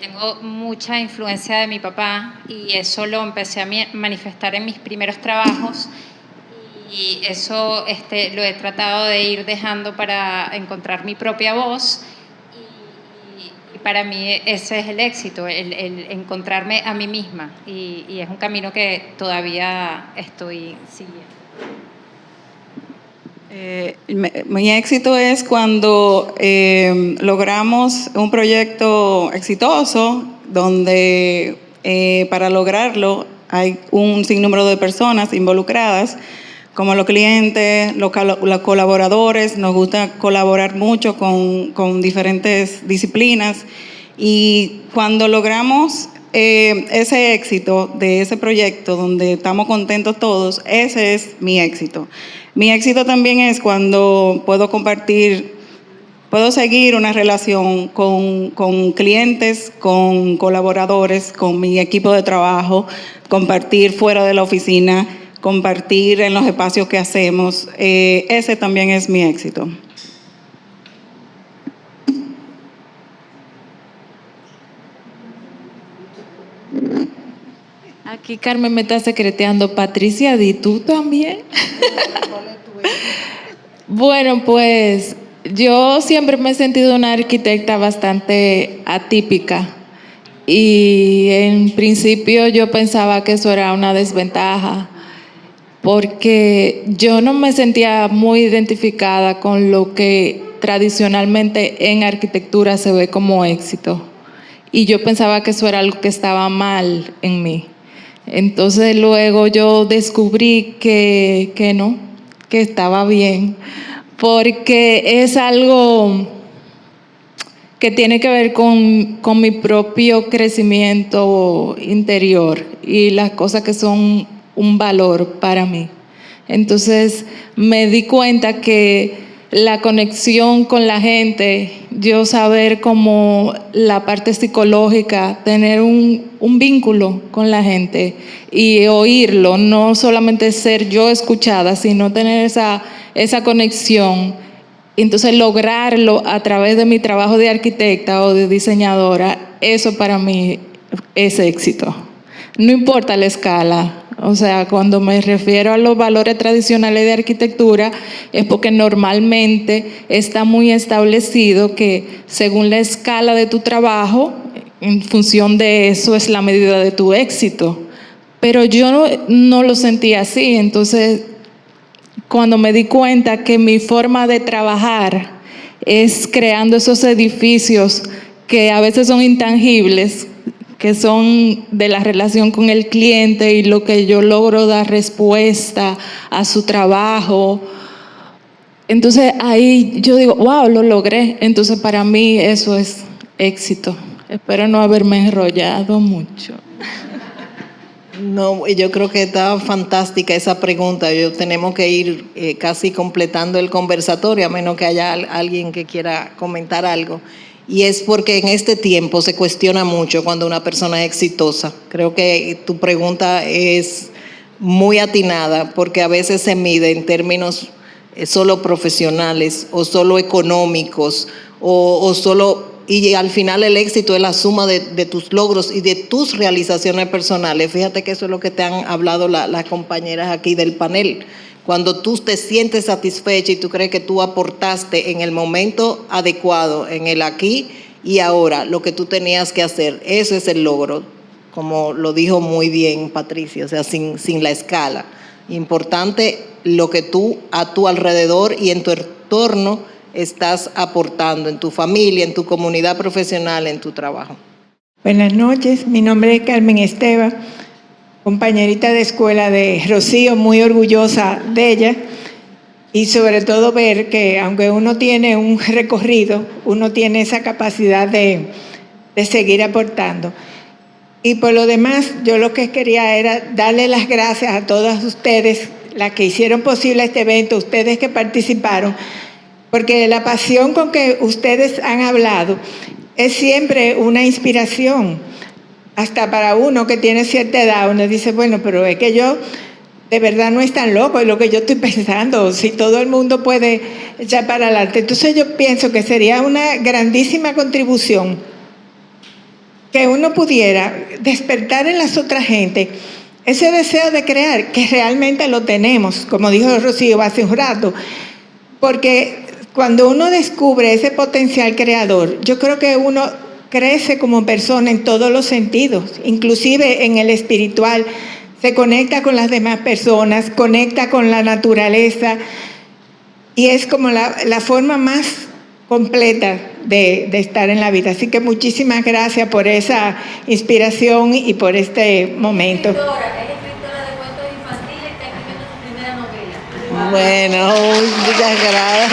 Tengo mucha influencia de mi papá y eso lo empecé a manifestar en mis primeros trabajos y eso lo he tratado de ir dejando para encontrar mi propia voz y para mí ese es el éxito, el encontrarme a mí misma y es un camino que todavía estoy siguiendo. Mi éxito es cuando logramos un proyecto exitoso donde para lograrlo hay un sinnúmero de personas involucradas, como los clientes, los colaboradores. Nos gusta colaborar mucho con diferentes disciplinas y cuando logramos ese éxito de ese proyecto donde estamos contentos todos, ese es mi éxito. Mi éxito también es cuando puedo seguir una relación con clientes, con colaboradores, con mi equipo de trabajo, compartir fuera de la oficina, compartir en los espacios que hacemos. Ese también es mi éxito. Aquí Carmen me está secreteando. Patricia, ¿di tú también? Bueno, pues yo siempre me he sentido una arquitecta bastante atípica y en principio yo pensaba que eso era una desventaja porque yo no me sentía muy identificada con lo que tradicionalmente en arquitectura se ve como éxito. y yo pensaba que eso era algo que estaba mal en mí. Entonces luego yo descubrí que no, que estaba bien, porque es algo que tiene que ver con mi propio crecimiento interior y las cosas que son un valor para mí. Entonces me di cuenta que la conexión con la gente, yo saber como la parte psicológica, tener un vínculo con la gente y oírlo, no solamente ser yo escuchada, sino tener esa conexión. Entonces lograrlo a través de mi trabajo de arquitecta o de diseñadora, eso para mí es éxito. No importa la escala. O sea, cuando me refiero a los valores tradicionales de arquitectura, es porque normalmente está muy establecido que según la escala de tu trabajo, en función de eso es la medida de tu éxito. Pero yo no lo sentí así. Entonces, cuando me di cuenta que mi forma de trabajar es creando esos edificios que a veces son intangibles, que son de la relación con el cliente y lo que yo logro dar respuesta a su trabajo. Entonces ahí yo digo, wow, lo logré. Entonces para mí eso es éxito. Espero no haberme enrollado mucho. No, yo creo que está fantástica esa pregunta. Tenemos que ir casi completando el conversatorio, a menos que haya alguien que quiera comentar algo. Y es porque en este tiempo se cuestiona mucho cuando una persona es exitosa. Creo que tu pregunta es muy atinada porque a veces se mide en términos solo profesionales o solo económicos o solo... Y al final el éxito es la suma de tus logros y de tus realizaciones personales. Fíjate que eso es lo que te han hablado las compañeras aquí del panel. Cuando tú te sientes satisfecha y tú crees que tú aportaste en el momento adecuado, en el aquí y ahora, lo que tú tenías que hacer, eso es el logro, como lo dijo muy bien Patricia, o sea, sin la escala. Importante lo que tú a tu alrededor y en tu entorno estás aportando, en tu familia, en tu comunidad profesional, en tu trabajo. Buenas noches, mi nombre es Carmen Esteva, compañerita de escuela de Rocío, muy orgullosa de ella y sobre todo ver que aunque uno tiene un recorrido, uno tiene esa capacidad de seguir aportando. Y por lo demás, yo lo que quería era darle las gracias a todas ustedes, las que hicieron posible este evento, ustedes que participaron, porque la pasión con que ustedes han hablado es siempre una inspiración. Hasta para uno que tiene cierta edad, uno dice, bueno, pero es que yo de verdad no es tan loco, es lo que yo estoy pensando, si todo el mundo puede echar para adelante. Entonces yo pienso que sería una grandísima contribución que uno pudiera despertar en las otras gente ese deseo de crear, que realmente lo tenemos, como dijo Rocío hace un rato, porque cuando uno descubre ese potencial creador, yo creo que uno crece como persona en todos los sentidos, inclusive en el espiritual, se conecta con las demás personas, conecta con la naturaleza y es como la forma más completa de estar en la vida. Así que muchísimas gracias por esa inspiración y por este momento. Bueno, muchas gracias.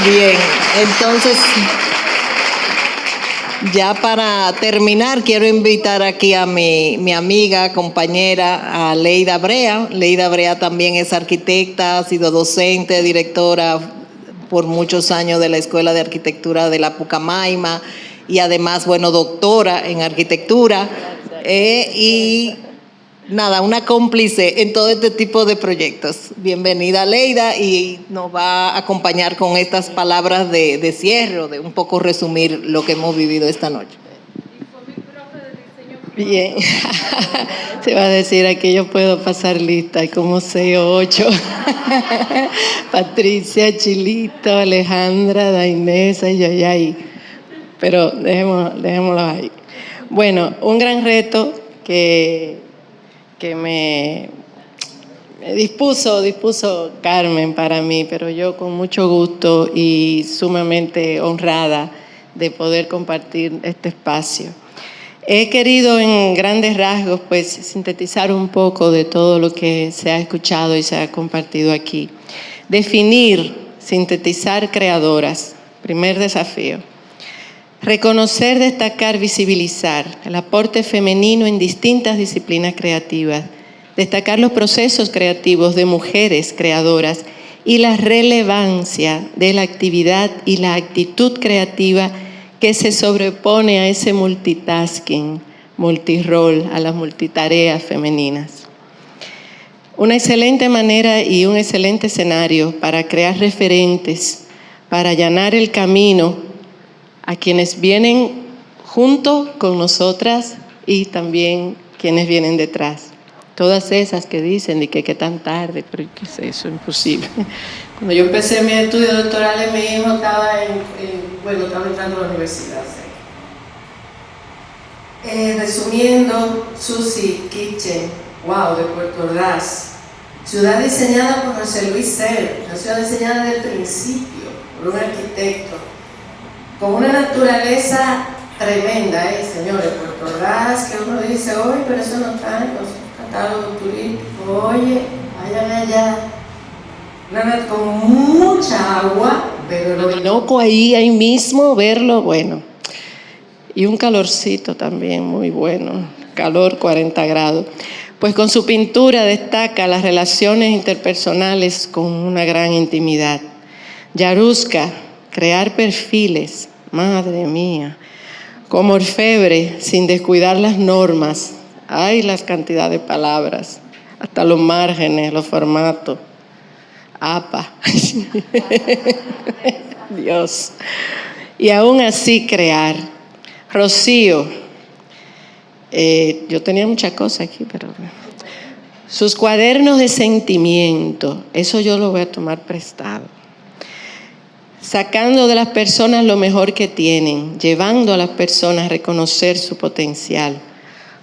Bien, entonces, ya para terminar, quiero invitar aquí a mi amiga, compañera, a Leida Brea. Leida Brea también es arquitecta, ha sido docente, directora por muchos años de la Escuela de Arquitectura de la Pucamaima y además, bueno, doctora en arquitectura. Y nada, una cómplice en todo este tipo de proyectos. Bienvenida, Leida, y nos va a acompañar con estas palabras de cierre, de un poco resumir lo que hemos vivido esta noche. Bien, se va a decir aquí yo puedo pasar lista, hay como 6 o 8. Patricia, Chilito, Alejandra, Dainesa y Yayay. Pero dejémoslo ahí. Bueno, un gran reto que me dispuso Carmen para mí, pero yo con mucho gusto y sumamente honrada de poder compartir este espacio. He querido en grandes rasgos pues sintetizar un poco de todo lo que se ha escuchado y se ha compartido aquí. Definir, sintetizar creadoras, primer desafío. Reconocer, destacar, visibilizar el aporte femenino en distintas disciplinas creativas. Destacar los procesos creativos de mujeres creadoras y la relevancia de la actividad y la actitud creativa que se sobrepone a ese multitasking, multirol, a las multitareas femeninas. Una excelente manera y un excelente escenario para crear referentes, para allanar el camino a quienes vienen junto con nosotras y también quienes vienen detrás. Todas esas que dicen de que tan tarde, pero ¿qué es eso? Imposible. Cuando yo empecé mis estudios doctorales, mi hijo estaba estaba entrando a la universidad. Resumiendo, Susie Kitchen, wow, de Puerto Ordaz. Ciudad diseñada por José Luis Ser, una ciudad diseñada desde el principio por un arquitecto, con una naturaleza tremenda, señores. Puerto Ordaz, que uno dice, oye, pero eso no está en los catálogos turísticos, oye, vayan allá. Con mucha agua, pero lo loco ahí mismo, verlo, bueno. Y un calorcito también muy bueno, calor 40 grados. Pues con su pintura destaca las relaciones interpersonales con una gran intimidad. Yaruska, crear perfiles, madre mía. Como orfebre, sin descuidar las normas. Ay, las cantidades de palabras, hasta los márgenes, los formatos. APA. Dios. Y aún así crear. Rocío. Yo tenía muchas cosas aquí, pero sus cuadernos de sentimiento, eso yo lo voy a tomar prestado. Sacando de las personas lo mejor que tienen, llevando a las personas a reconocer su potencial.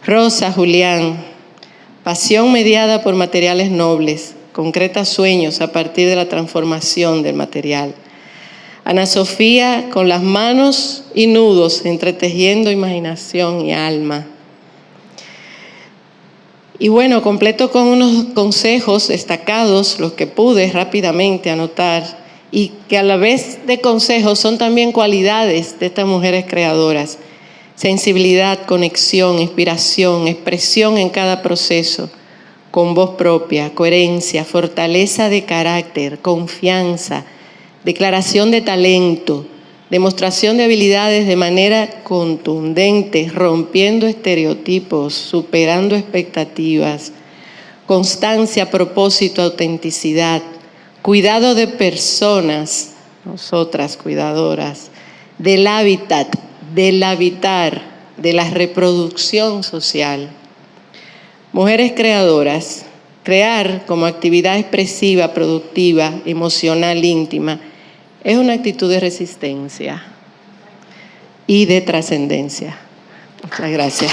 Rosa Julián, pasión mediada por materiales nobles, concreta sueños a partir de la transformación del material. Ana Sofía, con las manos y nudos, entretejiendo imaginación y alma. Y bueno, completo con unos consejos destacados, los que pude rápidamente anotar, y que a la vez de consejos son también cualidades de estas mujeres creadoras. Sensibilidad, conexión, inspiración, expresión en cada proceso, con voz propia, coherencia, fortaleza de carácter, confianza, declaración de talento, demostración de habilidades de manera contundente, rompiendo estereotipos, superando expectativas, constancia, propósito, autenticidad, cuidado de personas, nosotras cuidadoras, del hábitat, del habitar, de la reproducción social. Mujeres creadoras, crear como actividad expresiva, productiva, emocional, íntima, es una actitud de resistencia y de trascendencia. Muchas gracias.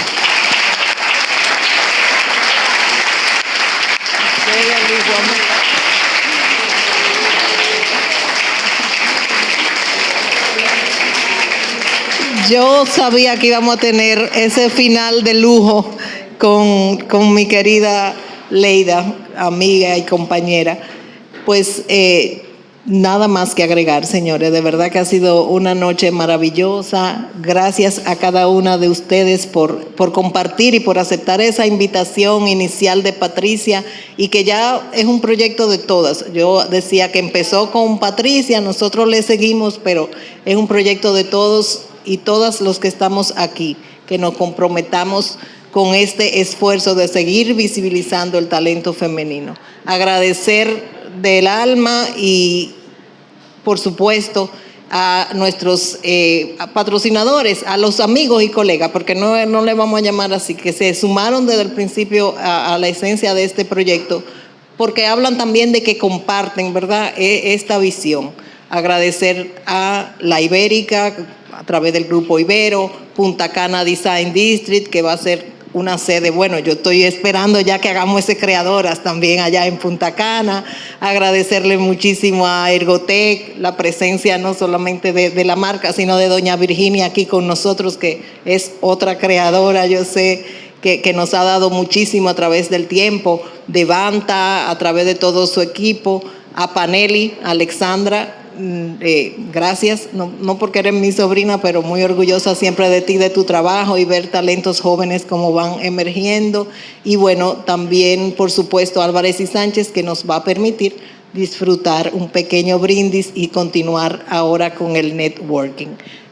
Yo sabía que íbamos a tener ese final de lujo con mi querida Leida, amiga y compañera. Pues nada más que agregar, señores. De verdad que ha sido una noche maravillosa. Gracias a cada una de ustedes por compartir y por aceptar esa invitación inicial de Patricia, y que ya es un proyecto de todas. Yo decía que empezó con Patricia, nosotros le seguimos, pero es un proyecto de todos y todas los que estamos aquí, que nos comprometamos con este esfuerzo de seguir visibilizando el talento femenino. Agradecer del alma y, por supuesto, a nuestros patrocinadores, a los amigos y colegas, porque no le vamos a llamar así, que se sumaron desde el principio a la esencia de este proyecto, porque hablan también de que comparten, ¿verdad?, esta visión. Agradecer a la Ibérica, a través del Grupo Ibero, Punta Cana Design District, que va a ser una sede. Bueno, yo estoy esperando ya que hagamos ese Creadoras también allá en Punta Cana. Agradecerle muchísimo a Ergotec la presencia no solamente de la marca, sino de doña Virginia aquí con nosotros, que es otra creadora, yo sé, que nos ha dado muchísimo a través del tiempo, de Banta, a través de todo su equipo, a Paneli, a Alexandra. Gracias, no porque eres mi sobrina, pero muy orgullosa siempre de ti, de tu trabajo y ver talentos jóvenes como van emergiendo. Y bueno, también por supuesto Álvarez y Sánchez, que nos va a permitir disfrutar un pequeño brindis y continuar ahora con el networking.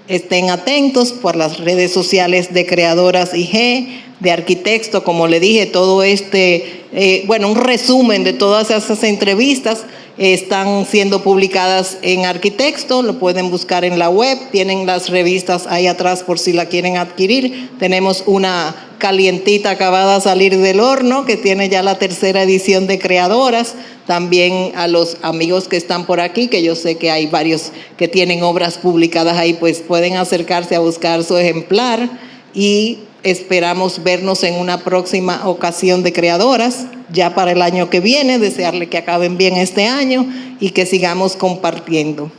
Estén atentos por las redes sociales de Creadoras IG, de Arquitecto, como le dije, todo un resumen de todas esas entrevistas están siendo publicadas en Arquitecto, lo pueden buscar en la web, tienen las revistas ahí atrás por si la quieren adquirir. Tenemos una calientita acabada a salir del horno que tiene ya la 3ª edición de Creadoras. También a los amigos que están por aquí, que yo sé que hay varios que tienen obras publicadas ahí, pues pueden acercarse a buscar su ejemplar y esperamos vernos en una próxima ocasión de Creadoras, ya para el año que viene, desearle que acaben bien este año y que sigamos compartiendo.